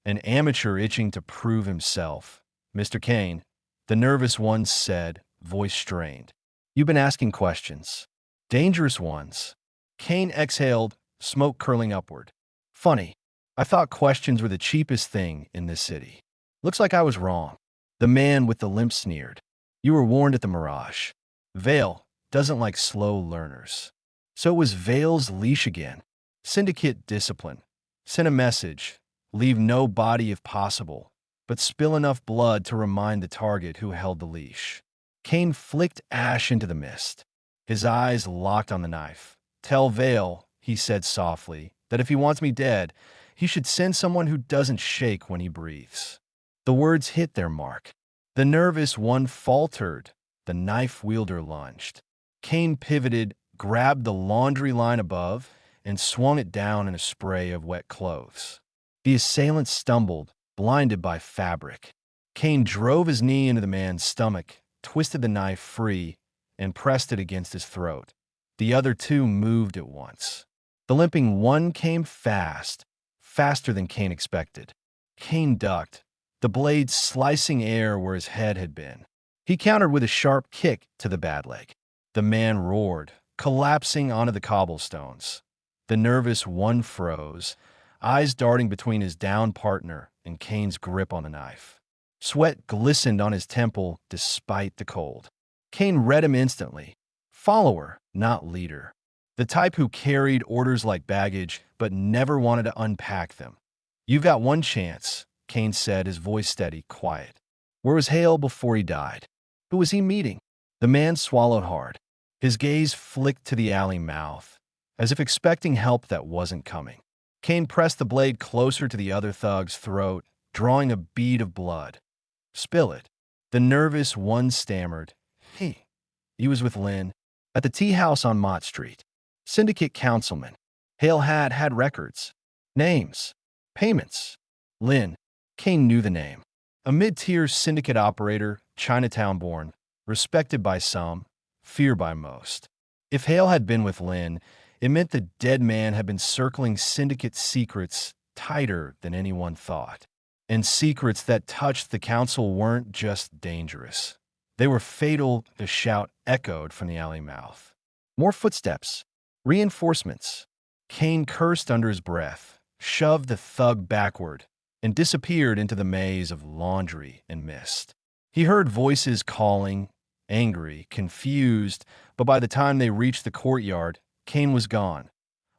an amateur itching to prove himself. "Mr. Kane," the nervous one said, voice strained. "You've been asking questions. Dangerous ones." Kane exhaled, smoke curling upward. "Funny. I thought questions were the cheapest thing in this city. Looks like I was wrong." The man with the limp sneered. "You were warned at the Mirage. Vale doesn't like slow learners." So it was Vale's leash again. Syndicate discipline. Send a message. Leave no body if possible, but spill enough blood to remind the target who held the leash. Kane flicked ash into the mist. His eyes locked on the knife. "Tell Vale," he said softly, "that if he wants me dead, he should send someone who doesn't shake when he breathes." The words hit their mark. The nervous one faltered. The knife wielder lunged. Kane pivoted, grabbed the laundry line above, and swung it down in a spray of wet clothes. The assailant stumbled, blinded by fabric. Kane drove his knee into the man's stomach, twisted the knife free, and pressed it against his throat. The other 2 moved at once. The limping one came fast, faster than Kane expected. Kane ducked, the blade slicing air where his head had been. He countered with a sharp kick to the bad leg. The man roared, collapsing onto the cobblestones. The nervous one froze, eyes darting between his downed partner and Kane's grip on the knife. Sweat glistened on his temple despite the cold. Kane read him instantly. Follower, not leader. The type who carried orders like baggage but never wanted to unpack them. "You've got one chance," Kane said, his voice steady, quiet. "Where was Hale before he died? Who was he meeting?" The man swallowed hard. His gaze flicked to the alley mouth, as if expecting help that wasn't coming. Kane pressed the blade closer to the other thug's throat, drawing a bead of blood. "Spill it." The nervous one stammered. He was with Lynn at the tea house on Mott Street. Syndicate councilman. Hale had records, names, payments. Lynn. Kane knew the name. A mid-tier syndicate operator, Chinatown-born, respected by some, feared by most. If Hale had been with Lynn, it meant the dead man had been circling syndicate secrets tighter than anyone thought. And secrets that touched the council weren't just dangerous. They were fatal, the shout echoed from the alley mouth. More footsteps. Reinforcements. Kane cursed under his breath, shoved the thug backward, and disappeared into the maze of laundry and mist. He heard voices calling, angry, confused, but by the time they reached the courtyard, Kane was gone.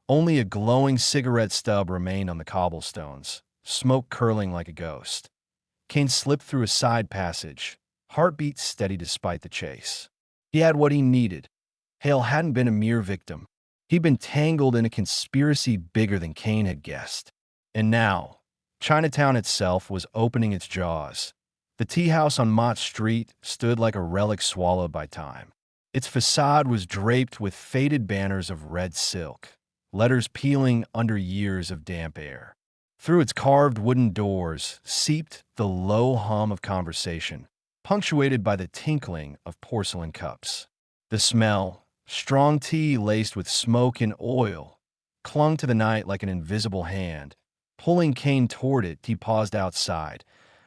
Only a glowing cigarette stub remained on the cobblestones, smoke curling like a ghost. Kane slipped through a side passage, heartbeat steady despite the chase. He had what he needed. Hale hadn't been a mere victim. He'd been tangled in a conspiracy bigger than Kane had guessed. And now, Chinatown itself was opening its jaws. The tea house on Mott Street stood like a relic swallowed by time. Its facade was draped with faded banners of red silk, letters peeling under years of damp air. Through its carved wooden doors seeped the low hum of conversation, punctuated by the tinkling of porcelain cups. The smell, strong tea laced with smoke and oil, clung to the night like an invisible hand. Pulling Kane toward it, he paused outside,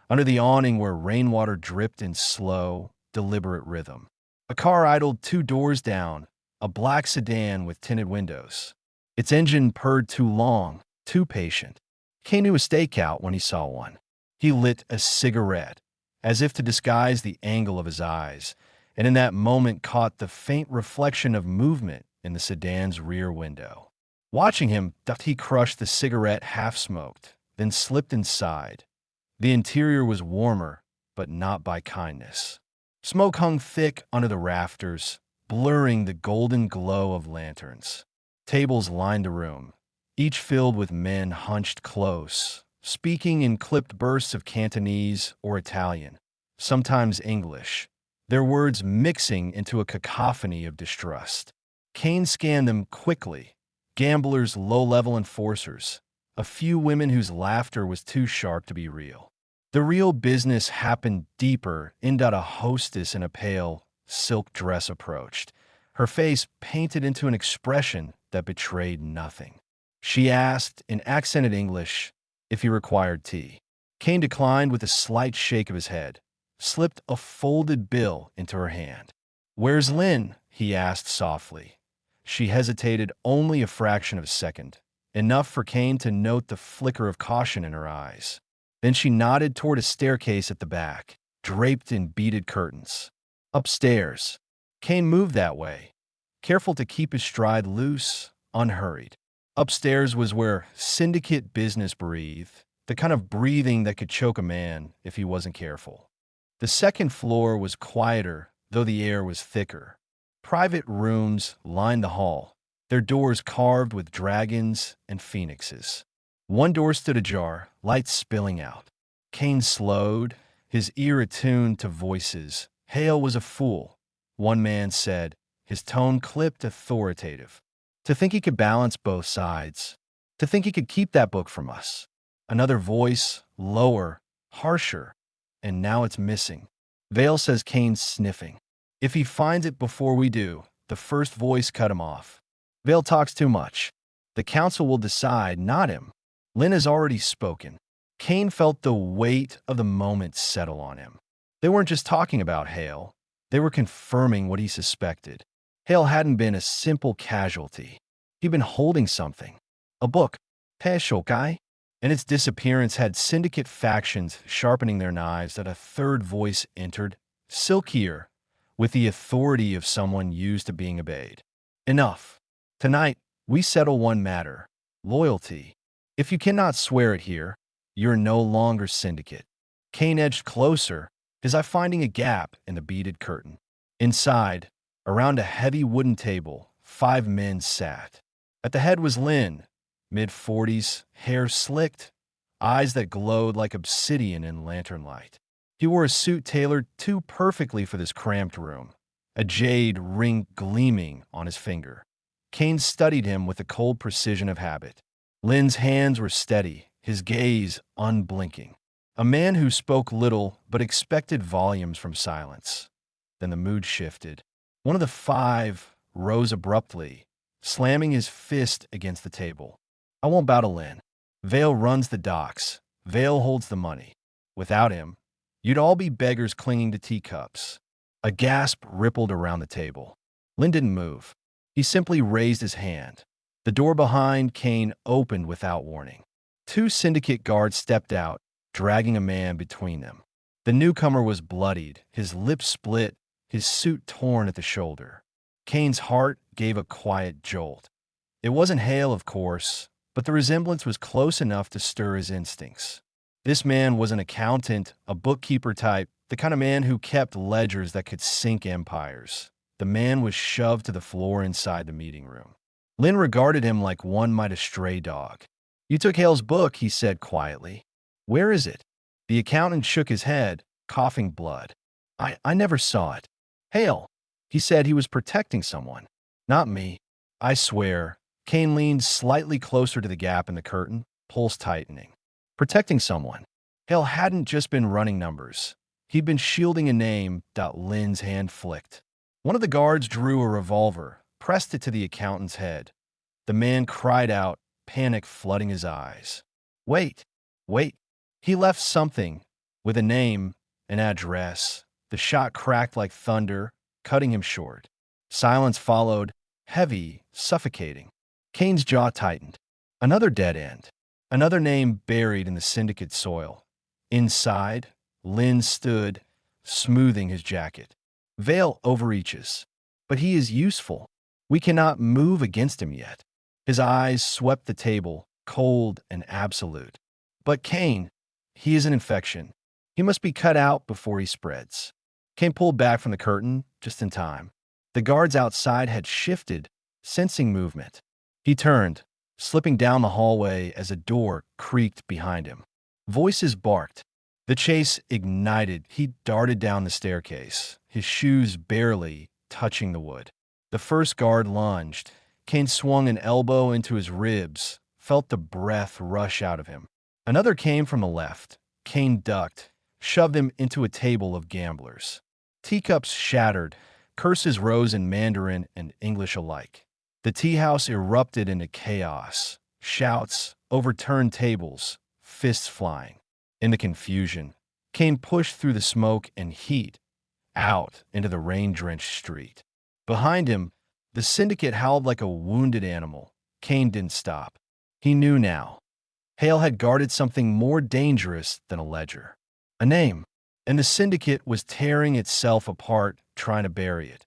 under the awning where rainwater dripped in slow, deliberate rhythm. A car idled 2 doors down, a black sedan with tinted windows. Its engine purred too long, too patient. Kane knew a stakeout when he saw one. He lit a cigarette, as if to disguise the angle of his eyes, and in that moment caught the faint reflection of movement in the sedan's rear window. Watching him, he crushed the cigarette half-smoked, then slipped inside. The interior was warmer, but not by kindness. Smoke hung thick under the rafters, blurring the golden glow of lanterns. Tables lined the room, each filled with men hunched close, speaking in clipped bursts of Cantonese or Italian, sometimes English, their words mixing into a cacophony of distrust. Kane scanned them quickly. Gamblers, low-level enforcers, a few women whose laughter was too sharp to be real. The real business happened deeper in a hostess in a pale, silk dress approached, her face painted into an expression that betrayed nothing. She asked, in accented English, if he required tea. Kane declined with a slight shake of his head, slipped a folded bill into her hand. "Where's Lynn?" he asked softly. She hesitated only a fraction of a second, enough for Kane to note the flicker of caution in her eyes. Then she nodded toward a staircase at the back, draped in beaded curtains. Upstairs. Kane moved that way, careful to keep his stride loose, unhurried. Upstairs was where syndicate business breathed, the kind of breathing that could choke a man if he wasn't careful. The second floor was quieter, though the air was thicker. Private rooms lined the hall, their doors carved with dragons and phoenixes. One door stood ajar, light spilling out. Kane slowed, his ear attuned to voices. Hale was a fool, one man said, his tone clipped authoritative. To think he could balance both sides. To think he could keep that book from us. Another voice, lower, harsher, and now it's missing. Vale says Kane's sniffing. If he finds it before we do, the first voice cut him off. Vale talks too much. The council will decide, not him. Lynn has already spoken. Kane felt the weight of the moment settle on him. They weren't just talking about Hale. They were confirming what he suspected. Hale hadn't been a simple casualty. He'd been holding something. A book, Sherlock, and its disappearance had syndicate factions sharpening their knives that a third voice entered, silkier, with the authority of someone used to being obeyed. Enough. Tonight, we settle one matter. Loyalty. If you cannot swear it here, you're no longer syndicate. Kane edged closer, his eye finding a gap in the beaded curtain. Inside, around a heavy wooden table, 5 men sat. At the head was Lynn, mid-40s, hair slicked, eyes that glowed like obsidian in lantern light. He wore a suit tailored too perfectly for this cramped room, a jade ring gleaming on his finger. Kane studied him with the cold precision of habit. Lynn's hands were steady, his gaze unblinking. A man who spoke little but expected volumes from silence. Then the mood shifted. One of the 5 rose abruptly, slamming his fist against the table. "I won't bow to Lynn. Vale runs the docks. Vale holds the money. Without him, you'd all be beggars clinging to teacups." A gasp rippled around the table. Lynn didn't move. He simply raised his hand. The door behind Kane opened without warning. 2 syndicate guards stepped out, dragging a man between them. The newcomer was bloodied, his lips split, his suit torn at the shoulder. Kane's heart gave a quiet jolt. It wasn't Hale, of course, but the resemblance was close enough to stir his instincts. This man was an accountant, a bookkeeper type, the kind of man who kept ledgers that could sink empires. The man was shoved to the floor inside the meeting room. Lynn regarded him like one might a stray dog. "You took Hale's book," he said quietly. "Where is it?" The accountant shook his head, coughing blood. I never saw it." "Hale," he said, "he was protecting someone." "Not me. I swear." Kane leaned slightly closer to the gap in the curtain, pulse tightening. Protecting someone. Hale hadn't just been running numbers. He'd been shielding a name. Lynn's hand flicked. One of the guards drew a revolver, pressed it to the accountant's head. The man cried out, panic flooding his eyes. Wait. He left something, with a name, an address. The shot cracked like thunder, cutting him short. Silence followed, heavy, suffocating. Kane's jaw tightened. Another dead end. Another name buried in the syndicate soil. Inside, Lynn stood, smoothing his jacket. Vale overreaches. But he is useful. We cannot move against him yet. His eyes swept the table, cold and absolute. But Kane, he is an infection. He must be cut out before he spreads. Kane pulled back from the curtain, just in time. The guards outside had shifted, sensing movement. He turned, slipping down the hallway as a door creaked behind him. Voices barked. The chase ignited. He darted down the staircase, his shoes barely touching the wood. The first guard lunged. Kane swung an elbow into his ribs, felt the breath rush out of him. Another came from the left. Kane ducked, shoved him into a table of gamblers. Teacups shattered. Curses rose in Mandarin and English alike. The tea house erupted into chaos. Shouts, overturned tables, fists flying. In the confusion, Kane pushed through the smoke and heat, out into the rain-drenched street. Behind him, the syndicate howled like a wounded animal. Kane didn't stop. He knew now. Hale had guarded something more dangerous than a ledger. A name. And the syndicate was tearing itself apart, trying to bury it.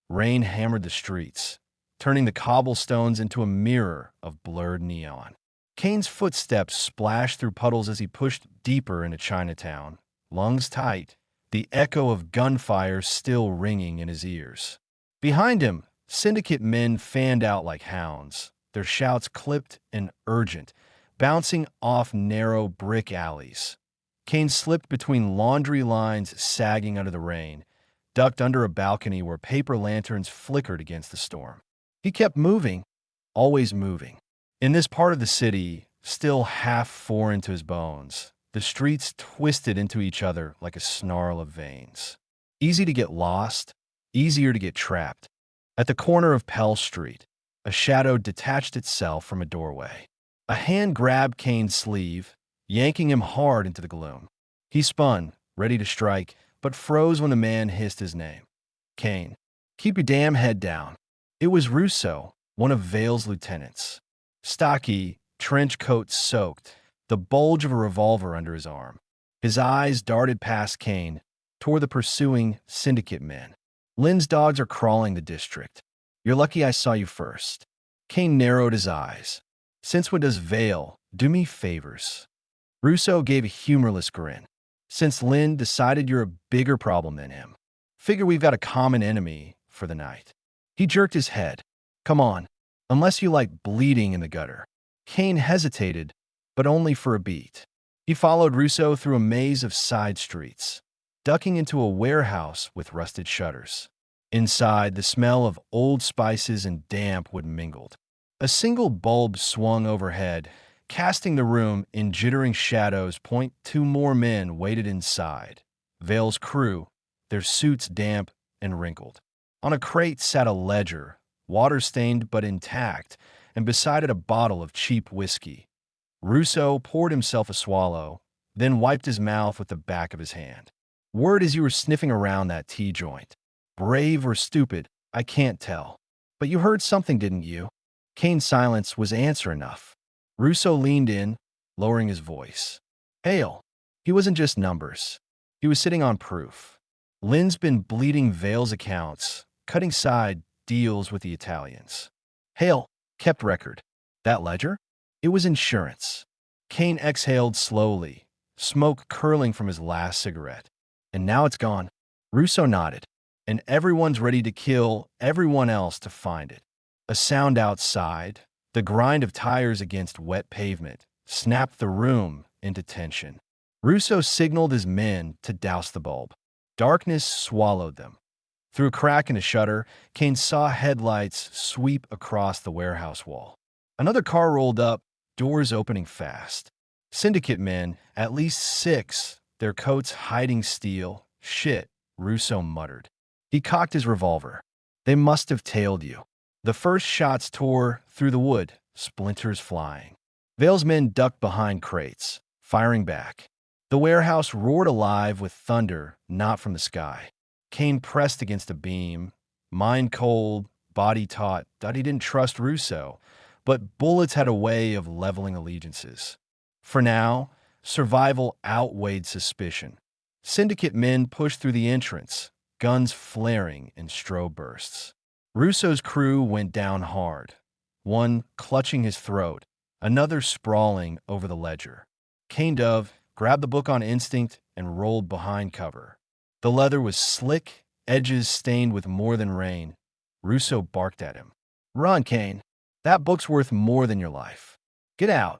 Rain hammered the streets, turning the cobblestones into a mirror of blurred neon. Kane's footsteps splashed through puddles as he pushed deeper into Chinatown, lungs tight, the echo of gunfire still ringing in his ears. Behind him, syndicate men fanned out like hounds, their shouts clipped and urgent, bouncing off narrow brick alleys. Kane slipped between laundry lines sagging under the rain, ducked under a balcony where paper lanterns flickered against the storm. He kept moving, always moving. In this part of the city, still half foreign to his bones, the streets twisted into each other like a snarl of veins. Easy to get lost, easier to get trapped. At the corner of Pell Street, a shadow detached itself from a doorway. A hand grabbed Kane's sleeve, yanking him hard into the gloom. He spun, ready to strike, but froze when the man hissed his name. Kane, keep your damn head down. It was Rousseau, one of Vale's lieutenants. Stocky, trench coat soaked, the bulge of a revolver under his arm. His eyes darted past Kane, toward the pursuing syndicate men. Lynn's dogs are crawling the district. You're lucky I saw you first. Kane narrowed his eyes. Since when does Vale do me favors? Rousseau gave a humorless grin. Since Lynn decided you're a bigger problem than him. Figure we've got a common enemy for the night. He jerked his head. Come on, unless you like bleeding in the gutter. Kane hesitated, but only for a beat. He followed Rousseau through a maze of side streets, ducking into a warehouse with rusted shutters. Inside, the smell of old spices and damp wood mingled. A single bulb swung overhead, casting the room in jittering shadows. Two more men waited inside. Vale's crew, their suits damp and wrinkled. On a crate sat a ledger, water-stained but intact, and beside it a bottle of cheap whiskey. Rousseau poured himself a swallow, then wiped his mouth with the back of his hand. Word is you were sniffing around that tea joint. Brave or stupid, I can't tell. But you heard something, didn't you? Kane's silence was answer enough. Rousseau leaned in, lowering his voice. Hale. He wasn't just numbers. He was sitting on proof. Lynn's been bleeding Vale's accounts, cutting side deals with the Italians. Hale kept record. That ledger? It was insurance. Kane exhaled slowly, smoke curling from his last cigarette. And now it's gone. Russo nodded. And everyone's ready to kill everyone else to find it. A sound outside, the grind of tires against wet pavement, snapped the room into tension. Russo signaled his men to douse the bulb. Darkness swallowed them. Through a crack in a shutter, Kane saw headlights sweep across the warehouse wall. Another car rolled up, doors opening fast. Syndicate men, at least 6, their coats hiding steel. Shit, Russo muttered. He cocked his revolver. They must have tailed you. The first shots tore through the wood, splinters flying. Vale's men ducked behind crates, firing back. The warehouse roared alive with thunder, not from the sky. Kane pressed against a beam, mind cold, body taut, that he didn't trust Russo, but bullets had a way of leveling allegiances. For now, survival outweighed suspicion. Syndicate men pushed through the entrance, guns flaring in strobe bursts. Russo's crew went down hard, one clutching his throat, another sprawling over the ledger. Kane Dove grabbed the book on instinct and rolled behind cover. The leather was slick, edges stained with more than rain. Russo barked at him. Run, Kane. That book's worth more than your life. Get out.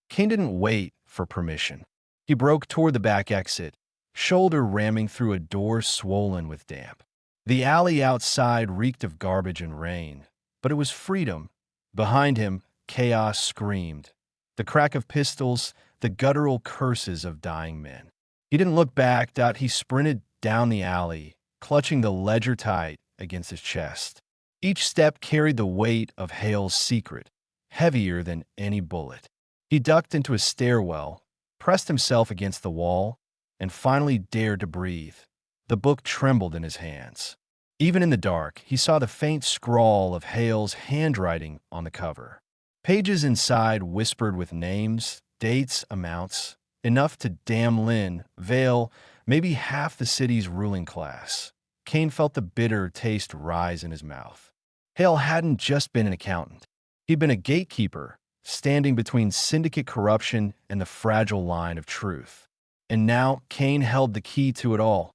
Kane didn't wait for permission. He broke toward the back exit, shoulder ramming through a door swollen with damp. The alley outside reeked of garbage and rain, but it was freedom. Behind him, chaos screamed. The crack of pistols, the guttural curses of dying men. He didn't look back, he sprinted down the alley, clutching the ledger tight against his chest. Each step carried the weight of Hale's secret, heavier than any bullet. He ducked into a stairwell, pressed himself against the wall, and finally dared to breathe. The book trembled in his hands. Even in the dark, he saw the faint scrawl of Hale's handwriting on the cover. Pages inside whispered with names, dates, amounts, enough to damn Lynn, Vale, maybe half the city's ruling class. Kane felt the bitter taste rise in his mouth. Hale hadn't just been an accountant. He'd been a gatekeeper, standing between syndicate corruption and the fragile line of truth. And now Kane held the key to it all.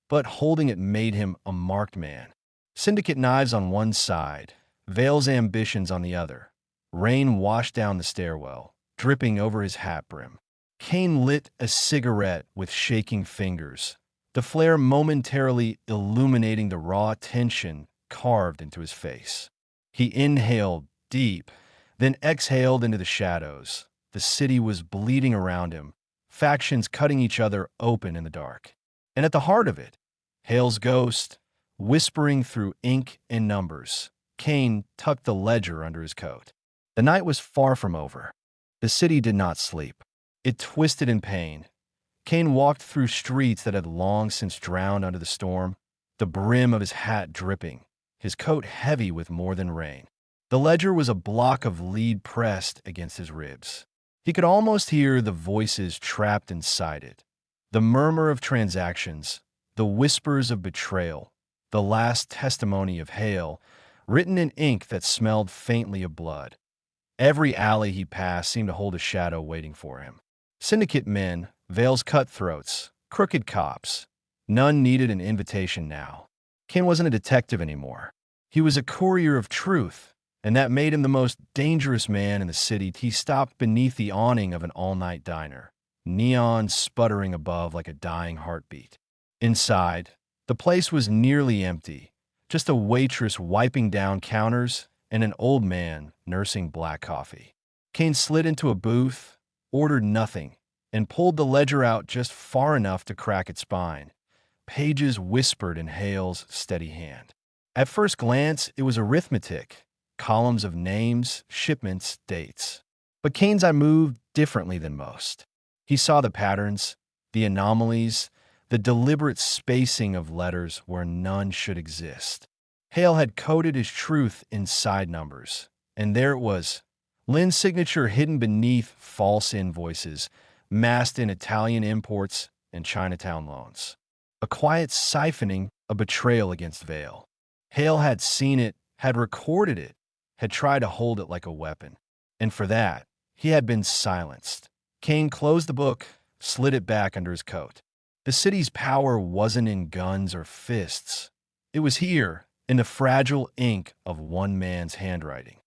But holding it made him a marked man. Syndicate knives on one side, Vale's ambitions on the other. Rain washed down the stairwell, dripping over his hat brim. Kane lit a cigarette with shaking fingers, the flare momentarily illuminating the raw tension carved into his face. He inhaled deep, then exhaled into the shadows. The city was bleeding around him, factions cutting each other open in the dark. And at the heart of it, Hale's ghost, whispering through ink and numbers. Kane tucked the ledger under his coat. The night was far from over. The city did not sleep. It twisted in pain. Kane walked through streets that had long since drowned under the storm, the brim of his hat dripping, his coat heavy with more than rain. The ledger was a block of lead pressed against his ribs. He could almost hear the voices trapped inside it, the murmur of transactions, the whispers of betrayal, the last testimony of Hale, written in ink that smelled faintly of blood. Every alley he passed seemed to hold a shadow waiting for him. Syndicate men, Vale's cutthroats, crooked cops. None needed an invitation now. Kane wasn't a detective anymore. He was a courier of truth, and that made him the most dangerous man in the city. He stopped beneath the awning of an all-night diner, neon sputtering above like a dying heartbeat. Inside, the place was nearly empty, just a waitress wiping down counters and an old man nursing black coffee. Kane slid into a booth, ordered nothing, and pulled the ledger out just far enough to crack its spine. Pages whispered in Hale's steady hand. At first glance, it was arithmetic, columns of names, shipments, dates. But Kane's eye moved differently than most. He saw the patterns, the anomalies, the deliberate spacing of letters where none should exist. Hale had coded his truth in side numbers, and there it was, Lynn's signature hidden beneath false invoices, masked in Italian imports and Chinatown loans. A quiet siphoning, a betrayal against Vale. Hale had seen it, had recorded it, had tried to hold it like a weapon. And for that, He had been silenced. Kane closed the book, slid it back under his coat. The city's power wasn't in guns or fists. It was here, in the fragile ink of one man's handwriting.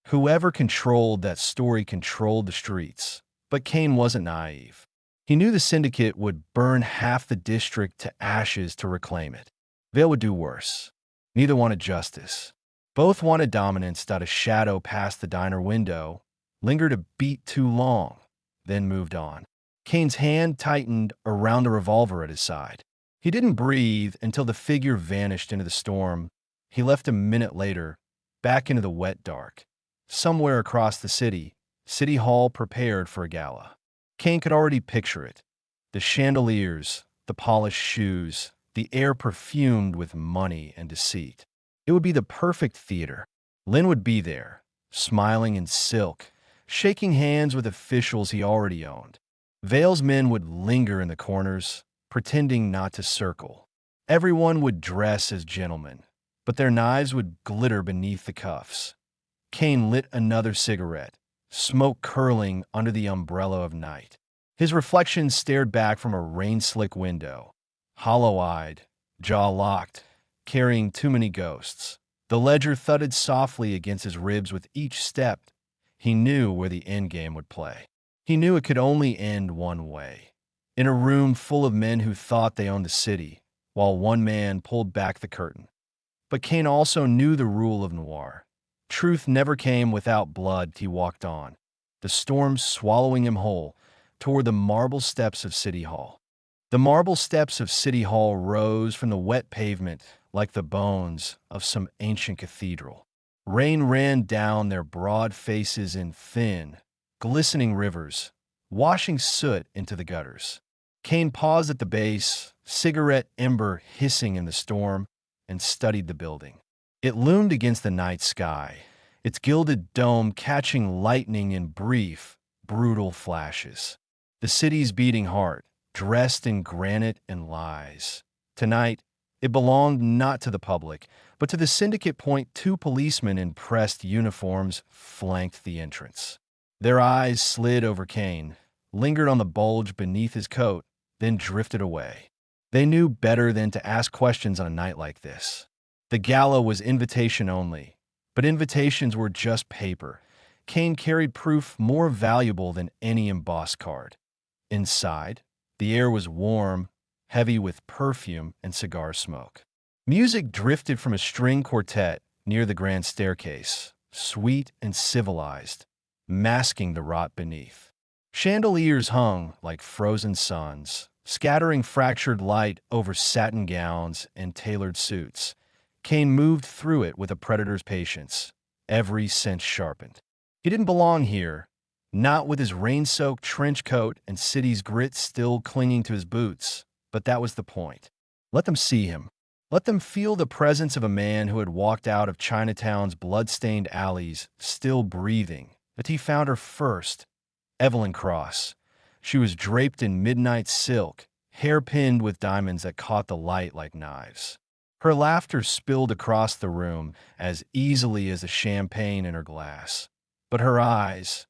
Whoever controlled that story controlled the streets. But Kane wasn't naive. He knew the syndicate would burn half the district to ashes to reclaim it. Vale would do worse. Neither wanted justice. Both wanted dominance. A shadow past the diner window, lingered a beat too long, then moved on. Kane's hand tightened around the revolver at his side. He didn't breathe until the figure vanished into the storm. He left a minute later, back into the wet dark. Somewhere across the city, City Hall prepared for a gala. Kane could already picture it. The chandeliers, the polished shoes, the air perfumed with money and deceit. It would be the perfect theater. Lynn would be there, smiling in silk, shaking hands with officials he already owned. Vale's men would linger in the corners, pretending not to circle. Everyone would dress as gentlemen, but their knives would glitter beneath the cuffs. Kane lit another cigarette, smoke curling under the umbrella of night. His reflection stared back from a rain-slick window, hollow-eyed, jaw locked, carrying too many ghosts. The ledger thudded softly against his ribs with each step. He knew where the endgame would play. He knew it could only end one way. In a room full of men who thought they owned the city, while one man pulled back the curtain. But Kane also knew the rule of Noir. Truth never came without blood. He walked on, the storm swallowing him whole, toward the marble steps of City Hall. The marble steps of City Hall rose from the wet pavement like the bones of some ancient cathedral. Rain ran down their broad faces in thin, glistening rivers, washing soot into the gutters. Kane paused at the base, cigarette ember hissing in the storm, and studied the building. It loomed against the night sky, its gilded dome catching lightning in brief, brutal flashes. The city's beating heart, dressed in granite and lies. Tonight, it belonged not to the public, but to the syndicate. Two policemen in pressed uniforms flanked the entrance. Their eyes slid over Kane, lingered on the bulge beneath his coat, then drifted away. They knew better than to ask questions on a night like this. The gala was invitation only, but invitations were just paper. Kane carried proof more valuable than any embossed card. Inside, the air was warm, heavy with perfume and cigar smoke. Music drifted from a string quartet near the grand staircase, sweet and civilized, masking the rot beneath. Chandeliers hung like frozen suns, scattering fractured light over satin gowns and tailored suits. Kane moved through it with a predator's patience, every sense sharpened. He didn't belong here, not with his rain-soaked trench coat and city's grit still clinging to his boots. But that was the point. Let them see him. Let them feel the presence of a man who had walked out of Chinatown's blood-stained alleys, still breathing. But he found her first, Evelyn Cross. She was draped in midnight silk, hair pinned with diamonds that caught the light like knives. Her laughter spilled across the room as easily as the champagne in her glass. But her eyes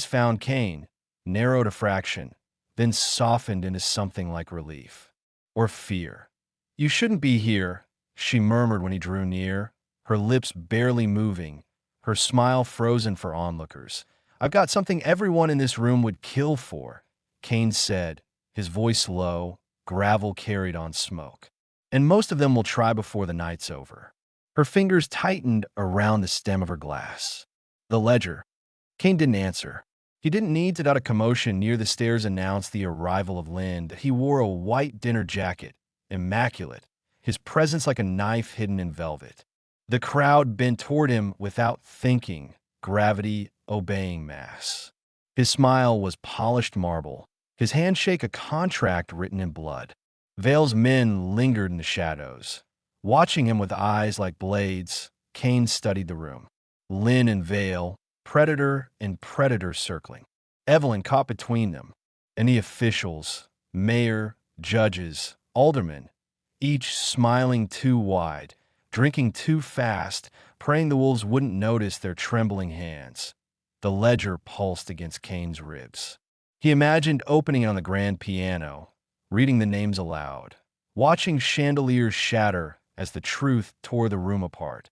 found Kane, narrowed a fraction, then softened into something like relief. Or fear. "You shouldn't be here," she murmured when he drew near, her lips barely moving, her smile frozen for onlookers. "I've got something everyone in this room would kill for," Kane said, his voice low, gravel carried on smoke. "And most of them will try before the night's over." Her fingers tightened around the stem of her glass. The ledger. Kane didn't answer. He didn't need to. A commotion near the stairs announced the arrival of Lynn. He wore a white dinner jacket, immaculate, his presence like a knife hidden in velvet. The crowd bent toward him without thinking, gravity obeying mass. His smile was polished marble, his handshake a contract written in blood. Vale's men lingered in the shadows. Watching him with eyes like blades, Kane studied the room. Lynn and Vale, predator and predator circling. Evelyn caught between them, and the officials, mayor, judges, aldermen, each smiling too wide, drinking too fast, praying the wolves wouldn't notice their trembling hands. The ledger pulsed against Kane's ribs. He imagined opening it on the grand piano, reading the names aloud, watching chandeliers shatter as the truth tore the room apart.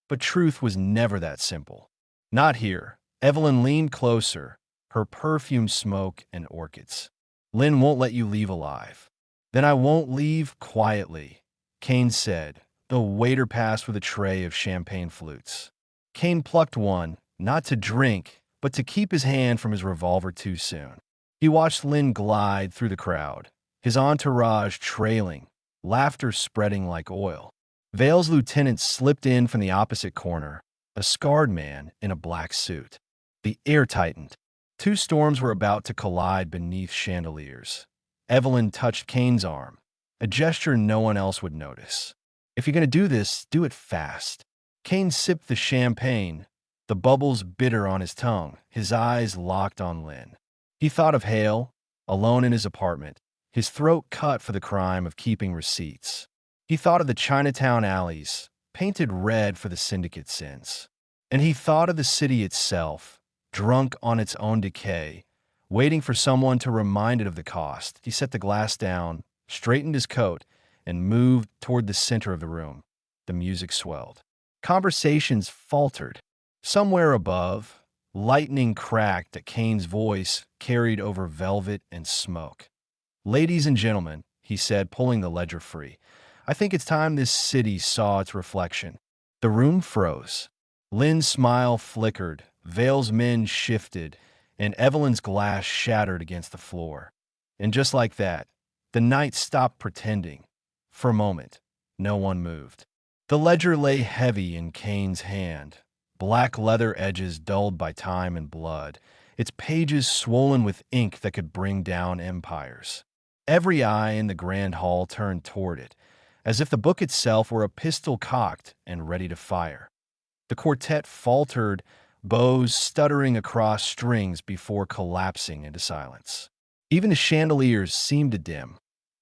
But truth was never that simple. Not here. Evelyn leaned closer, her perfume smoke and orchids. Lynn won't let you leave alive. Then I won't leave quietly, Kane said. The waiter passed with a tray of champagne flutes. Kane plucked one, not to drink, but to keep his hand from his revolver too soon. He watched Lynn glide through the crowd, his entourage trailing, laughter spreading like oil. Vale's lieutenant slipped in from the opposite corner, a scarred man in a black suit. The air tightened. Two storms were about to collide beneath chandeliers. Evelyn touched Kane's arm, a gesture no one else would notice. If you're going to do this, do it fast. Kane sipped the champagne, the bubbles bitter on his tongue, his eyes locked on Lynn. He thought of Hale, alone in his apartment, his throat cut for the crime of keeping receipts. He thought of the Chinatown alleys, painted red for the syndicate sins. And he thought of the city itself, drunk on its own decay, waiting for someone to remind it of the cost. He set the glass down, straightened his coat, and moved toward the center of the room. The music swelled. Conversations faltered. Somewhere above, lightning cracked that Kane's voice carried over velvet and smoke. "Ladies and gentlemen," he said, pulling the ledger free, "I think it's time this city saw its reflection." The room froze. Lynn's smile flickered, Vale's men shifted, and Evelyn's glass shattered against the floor. And just like that, the night stopped pretending. For a moment, no one moved. The ledger lay heavy in Kane's hand, black leather edges dulled by time and blood, its pages swollen with ink that could bring down empires. Every eye in the grand hall turned toward it, as if the book itself were a pistol cocked and ready to fire. The quartet faltered, bows stuttering across strings before collapsing into silence. Even the chandeliers seemed to dim.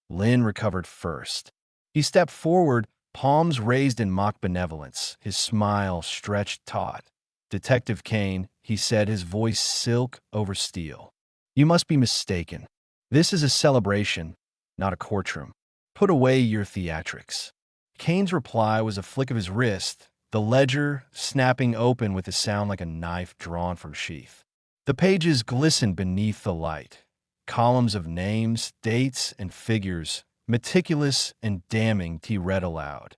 Lynn recovered first. He stepped forward, palms raised in mock benevolence, his smile stretched taut. "Detective Kane," he said, his voice silk over steel. "You must be mistaken. This is a celebration, not a courtroom. Put away your theatrics." Kane's reply was a flick of his wrist, the ledger snapping open with a sound like a knife drawn from sheath. The pages glistened beneath the light. Columns of names, dates, and figures, meticulous and damning, he read aloud.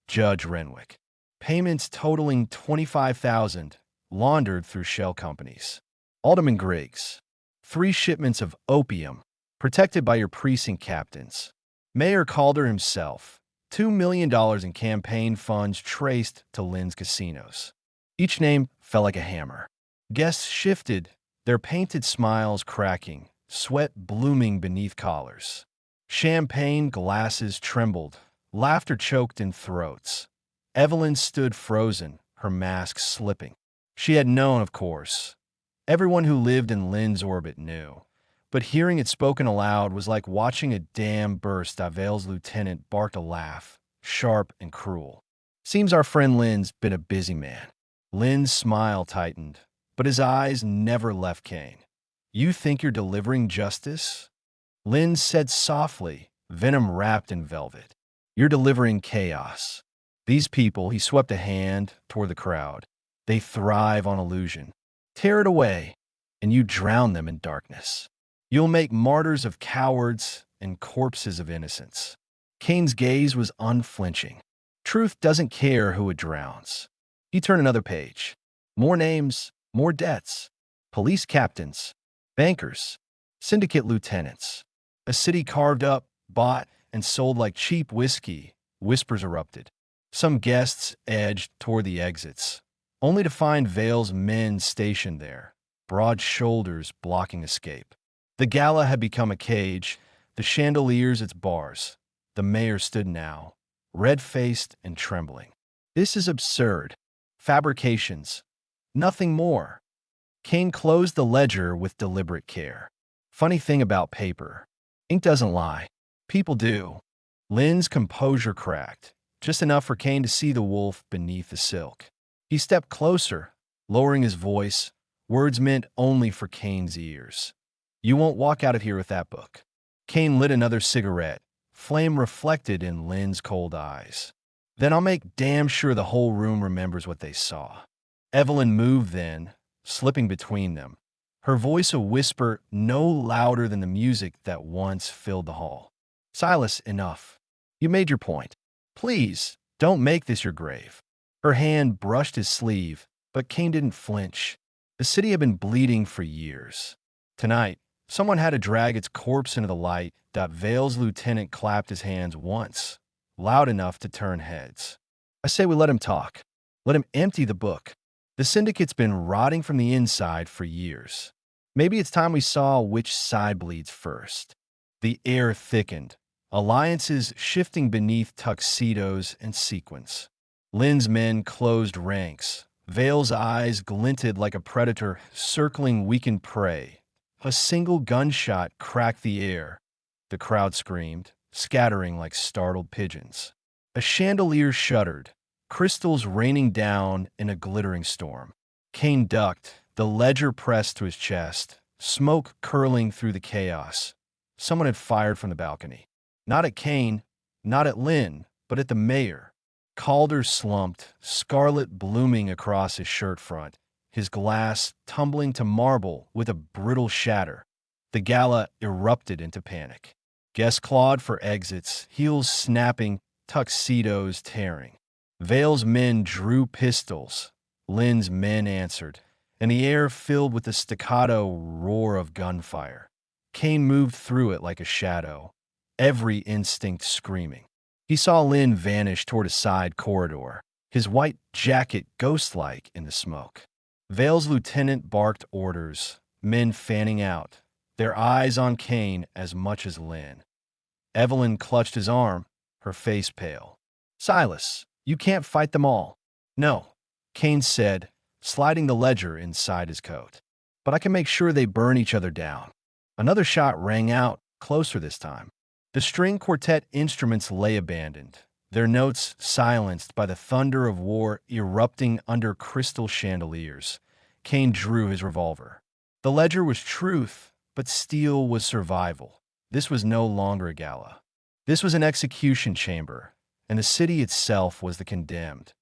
Judge Renwick. Payments totaling $25,000, laundered through shell companies. Alderman Griggs. 3 shipments of opium, protected by your precinct captains. Mayor Calder himself. $2 million in campaign funds traced to Lynn's casinos. Each name fell like a hammer. Guests shifted, their painted smiles cracking, sweat blooming beneath collars. Champagne glasses trembled, laughter choked in throats. Evelyn stood frozen, her mask slipping. She had known, of course. Everyone who lived in Lynn's orbit knew. But hearing it spoken aloud was like watching a dam burst. Vale's lieutenant barked a laugh, sharp and cruel. "Seems our friend Lynn's been a busy man." Lynn's smile tightened, but his eyes never left Kane. "You think you're delivering justice?" Lynn said softly, venom wrapped in velvet. "You're delivering chaos. These people," he swept a hand toward the crowd, "they thrive on illusion. Tear it away, and you drown them in darkness. You'll make martyrs of cowards and corpses of innocents." Kane's gaze was unflinching. Truth doesn't care who it drowns. He turned another page. More names, more debts. Police captains, bankers, syndicate lieutenants. A city carved up, bought, and sold like cheap whiskey. Whispers erupted. Some guests edged toward the exits, only to find Vale's men stationed there, broad shoulders blocking escape. The gala had become a cage, the chandeliers its bars. The mayor stood now, red-faced and trembling. "This is absurd. Fabrications. Nothing more." Kane closed the ledger with deliberate care. Funny thing about paper. Ink doesn't lie. People do. Lynn's composure cracked, just enough for Kane to see the wolf beneath the silk. He stepped closer, lowering his voice, words meant only for Kane's ears. You won't walk out of here with that book. Kane lit another cigarette, flame reflected in Lynn's cold eyes. Then I'll make damn sure the whole room remembers what they saw. Evelyn moved then, slipping between them, her voice a whisper no louder than the music that once filled the hall. Silas, enough. You made your point. Please, don't make this your grave. Her hand brushed his sleeve, but Kane didn't flinch. The city had been bleeding for years. Tonight, someone had to drag its corpse into the light. Vale's lieutenant clapped his hands once, loud enough to turn heads. I say we let him talk. Let him empty the book. The syndicate's been rotting from the inside for years. Maybe it's time we saw which side bleeds first. The air thickened, alliances shifting beneath tuxedos and sequins. Lynn's men closed ranks. Vale's eyes glinted like a predator circling weakened prey. A single gunshot cracked the air. The crowd screamed, scattering like startled pigeons. A chandelier shuddered, crystals raining down in a glittering storm. Kane ducked, the ledger pressed to his chest, smoke curling through the chaos. Someone had fired from the balcony. Not at Kane, not at Lynn, but at the mayor. Calder slumped, scarlet blooming across his shirt front, his glass tumbling to marble with a brittle shatter. The gala erupted into panic. Guests clawed for exits, heels snapping, tuxedos tearing. Vale's men drew pistols. Lynn's men answered, and the air filled with the staccato roar of gunfire. Kane moved through it like a shadow, every instinct screaming. He saw Lynn vanish toward a side corridor, his white jacket ghost-like in the smoke. Vale's lieutenant barked orders, men fanning out, their eyes on Kane as much as Lynn. Evelyn clutched his arm, her face pale. Silas, you can't fight them all. No, Kane said, sliding the ledger inside his coat. But I can make sure they burn each other down. Another shot rang out, closer this time. The string quartet instruments lay abandoned, their notes silenced by the thunder of war erupting under crystal chandeliers. Kane drew his revolver. The ledger was truth, but steel was survival. This was no longer a gala. This was an execution chamber, and the city itself was the condemned.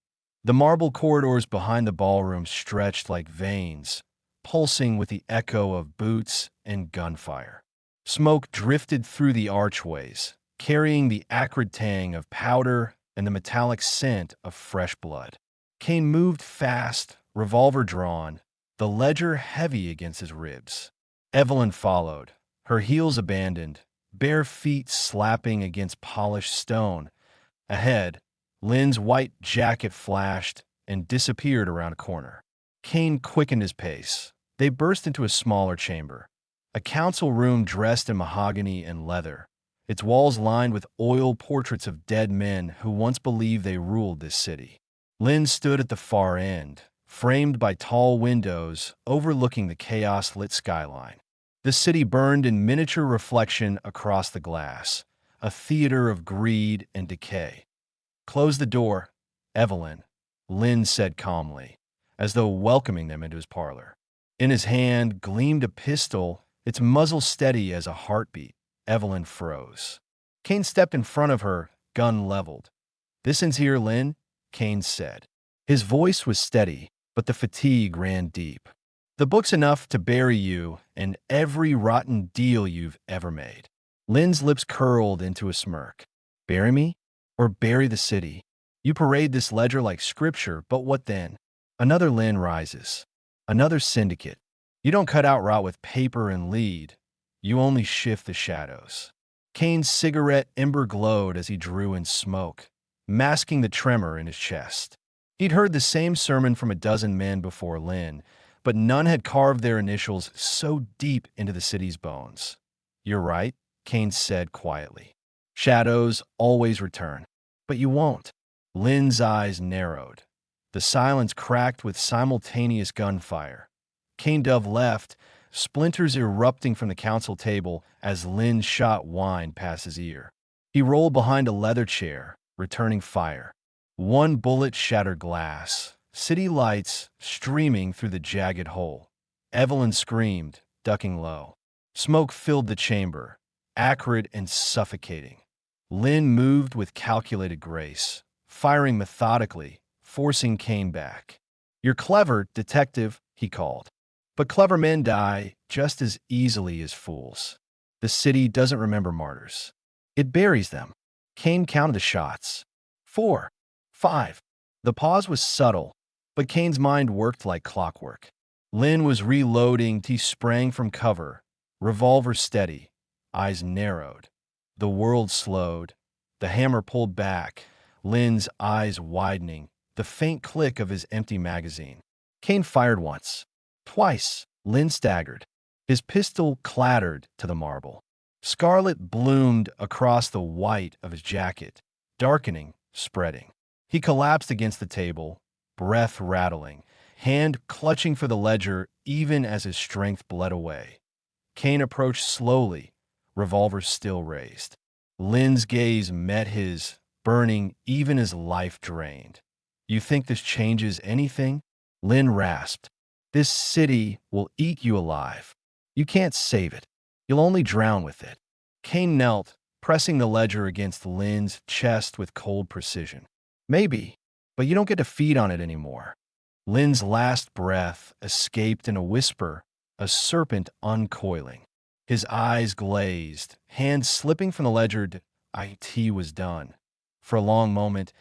The marble corridors behind the ballroom stretched like veins, pulsing with the echo of boots and gunfire. Smoke drifted through the archways, carrying the acrid tang of powder and the metallic scent of fresh blood. Kane moved fast, revolver drawn, the ledger heavy against his ribs. Evelyn followed, her heels abandoned, bare feet slapping against polished stone. Ahead, Lynn's white jacket flashed and disappeared around a corner. Kane quickened his pace. They burst into a smaller chamber, a council room dressed in mahogany and leather, its walls lined with oil portraits of dead men who once believed they ruled this city. Lynn stood at the far end, framed by tall windows overlooking the chaos-lit skyline. The city burned in miniature reflection across the glass, a theater of greed and decay. Close the door, Evelyn, Lynn said calmly, as though welcoming them into his parlor. In his hand gleamed a pistol, its muzzle steady as a heartbeat. Evelyn froze. Kane stepped in front of her, gun leveled. This ends here, Lynn, Kane said. His voice was steady, but the fatigue ran deep. The book's enough to bury you and every rotten deal you've ever made. Lynn's lips curled into a smirk. Bury me? Or bury the city? You parade this ledger like scripture, but what then? Another Lynn rises. Another syndicate. You don't cut out rot with paper and lead. You only shift the shadows. Kane's cigarette ember glowed as he drew in smoke, masking the tremor in his chest. He'd heard the same sermon from a dozen men before Lynn, but none had carved their initials so deep into the city's bones. You're right, Kane said quietly. Shadows always return. But you won't. Lynn's eyes narrowed. The silence cracked with simultaneous gunfire. Kane dove left, splinters erupting from the council table as Lynn's shot whined past his ear. He rolled behind a leather chair, returning fire. One bullet shattered glass, city lights streaming through the jagged hole. Evelyn screamed, ducking low. Smoke filled the chamber, acrid and suffocating. Lynn moved with calculated grace, firing methodically, forcing Kane back. "You're clever, detective," he called. "But clever men die just as easily as fools. The city doesn't remember martyrs. It buries them." Kane counted the shots. 4, 5. The pause was subtle, but Kane's mind worked like clockwork. Lynn was reloading. He sprang from cover, revolver steady, eyes narrowed. The world slowed. The hammer pulled back, Lynn's eyes widening, the faint click of his empty magazine. Kane fired once. Twice, Lynn staggered. His pistol clattered to the marble. Scarlet bloomed across the white of his jacket, darkening, spreading. He collapsed against the table, breath rattling, hand clutching for the ledger even as his strength bled away. Kane approached slowly, revolver still raised. Lynn's gaze met his, burning even as life drained. "You think this changes anything?" Lynn rasped. "This city will eat you alive. You can't save it. You'll only drown with it." Kane knelt, pressing the ledger against Lynn's chest with cold precision. "Maybe, but you don't get to feed on it anymore." Lynn's last breath escaped in a whisper, a serpent uncoiling. His eyes glazed, hands slipping from the ledger. It was done. For a long moment,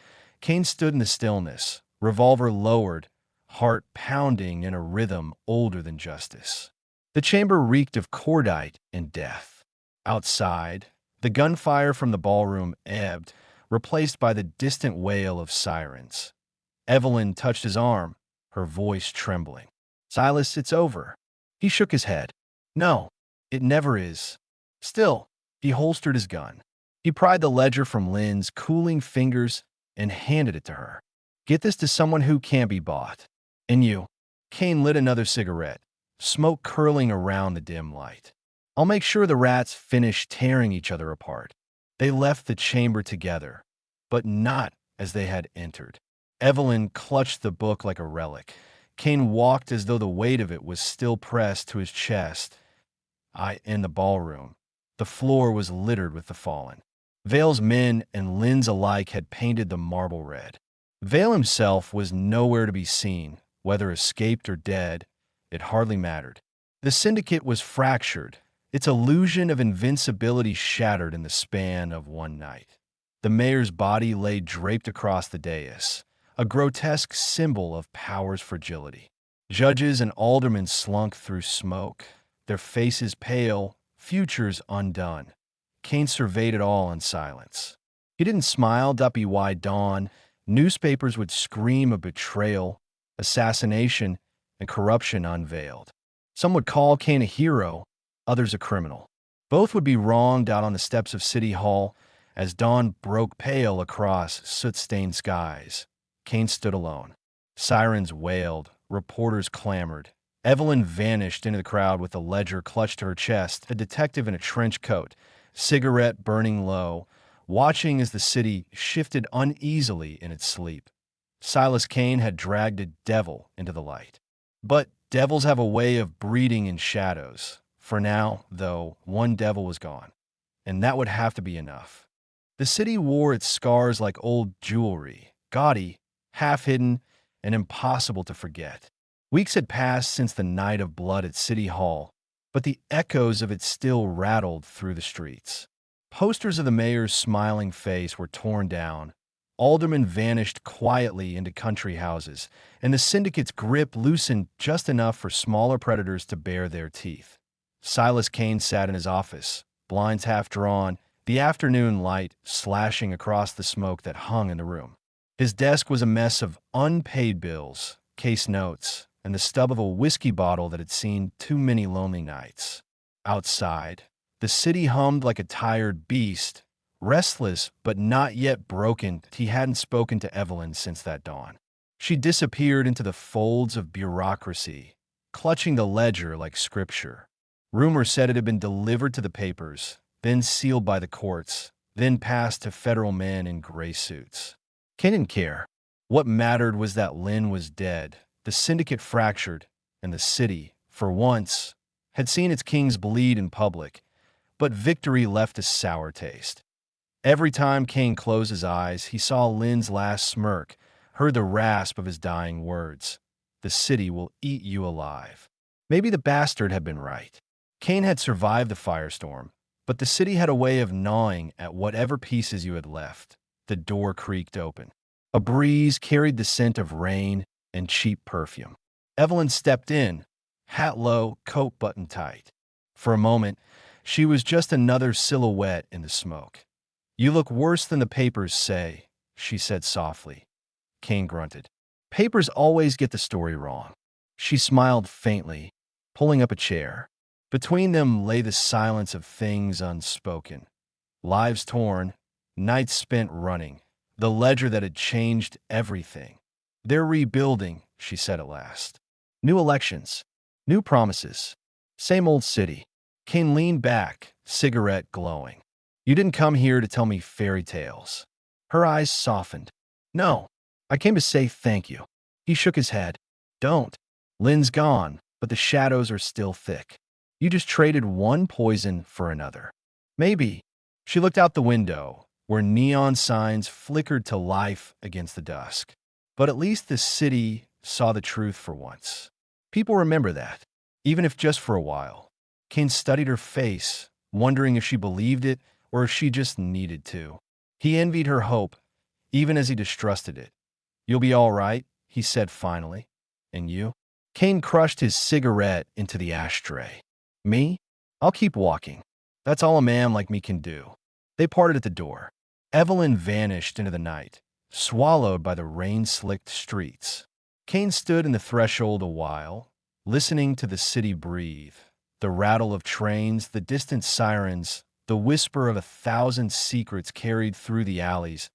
Kane stood in the stillness, revolver lowered, heart pounding in a rhythm older than justice. The chamber reeked of cordite and death. Outside, the gunfire from the ballroom ebbed, replaced by the distant wail of sirens. Evelyn touched his arm, her voice trembling. "Silas, it's over." He shook his head. "No, it never is." Still, he holstered his gun. He pried the ledger from Lynn's cooling fingers and handed it to her. "Get this to someone who can't be bought. And you." Kane lit another cigarette, smoke curling around the dim light. "I'll make sure the rats finish tearing each other apart." They left the chamber together, but not as they had entered. Evelyn clutched the book like a relic. Kane walked as though the weight of it was still pressed to his chest. In the ballroom, the floor was littered with the fallen. Vale's men and Lynn's alike had painted the marble red. Vale himself was nowhere to be seen, whether escaped or dead. It hardly mattered. The syndicate was fractured, its illusion of invincibility shattered in the span of one night. The mayor's body lay draped across the dais, a grotesque symbol of power's fragility. Judges and aldermen slunk through smoke, their faces pale, futures undone. Kane surveyed it all in silence. He didn't smile. By dawn, newspapers would scream of betrayal, assassination, and corruption unveiled. Some would call Kane a hero, others a criminal. Both would be wronged out on the steps of City Hall as dawn broke pale across soot-stained skies. Kane stood alone. Sirens wailed, reporters clamored. Evelyn vanished into the crowd with the ledger clutched to her chest, a detective in a trench coat, cigarette burning low, watching as the city shifted uneasily in its sleep. Silas Kane had dragged a devil into the light. But devils have a way of breeding in shadows. For now, though, one devil was gone, and that would have to be enough. The city wore its scars like old jewelry, gaudy, half-hidden, and impossible to forget. Weeks had passed since the night of blood at City Hall, but the echoes of it still rattled through the streets. Posters of the mayor's smiling face were torn down. Aldermen vanished quietly into country houses, and the syndicate's grip loosened just enough for smaller predators to bare their teeth. Silas Kane sat in his office, blinds half drawn, the afternoon light slashing across the smoke that hung in the room. His desk was a mess of unpaid bills, case notes, and the stub of a whiskey bottle that had seen too many lonely nights. Outside, the city hummed like a tired beast, restless but not yet broken. He hadn't spoken to Evelyn since that dawn. She disappeared into the folds of bureaucracy, clutching the ledger like scripture. Rumor said it had been delivered to the papers, then sealed by the courts, then passed to federal men in gray suits. Kane didn't care. What mattered was that Lynn was dead, the syndicate fractured, and the city for once, had seen its kings bleed in public, but victory left a sour taste. Every time Kane closed his eyes, he saw Lynn's last smirk, heard the rasp of his dying words. The city will eat you alive. Maybe the bastard had been right. Kane had survived the firestorm, but the city had a way of gnawing at whatever pieces you had left. The door creaked open. A breeze carried the scent of rain and cheap perfume. Evelyn stepped in, hat low, coat buttoned tight. For a moment, she was just another silhouette in the smoke. "You look worse than the papers say," she said softly. Kane grunted. "Papers always get the story wrong." She smiled faintly, pulling up a chair. Between them lay the silence of things unspoken. Lives torn, nights spent running, the ledger that had changed everything. "They're rebuilding," she said at last. "New elections, new promises, same old city." Kane leaned back, cigarette glowing. "You didn't come here to tell me fairy tales." Her eyes softened. "No, I came to say thank you." He shook his head. "Don't. Lynn's gone, but the shadows are still thick. You just traded one poison for another." "Maybe." She looked out the window, where neon signs flickered to life against the dusk. "But at least the city saw the truth for once. People remember that, even if just for a while." Kane studied her face, wondering if she believed it or if she just needed to. He envied her hope, even as he distrusted it. "You'll be all right," he said finally. "And you?" Kane crushed his cigarette into the ashtray. "Me? I'll keep walking. That's all a man like me can do." They parted at the door. Evelyn vanished into the night, swallowed by the rain-slicked streets. Kane stood in the threshold a while, listening to the city breathe. The rattle of trains, the distant sirens, the whisper of 1,000 secrets carried through the alleys.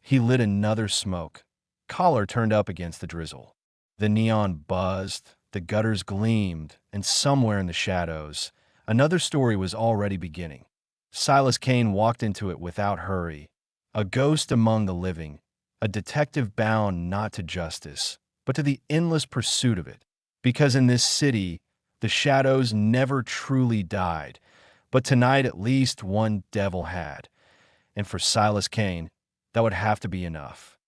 He lit another smoke, collar turned up against the drizzle. The neon buzzed, the gutters gleamed, and somewhere in the shadows, another story was already beginning. Silas Kane walked into it without hurry, a ghost among the living, a detective bound not to justice, but to the endless pursuit of it. Because in this city, the shadows never truly died, but tonight at least one devil had. And for Silas Kane, that would have to be enough.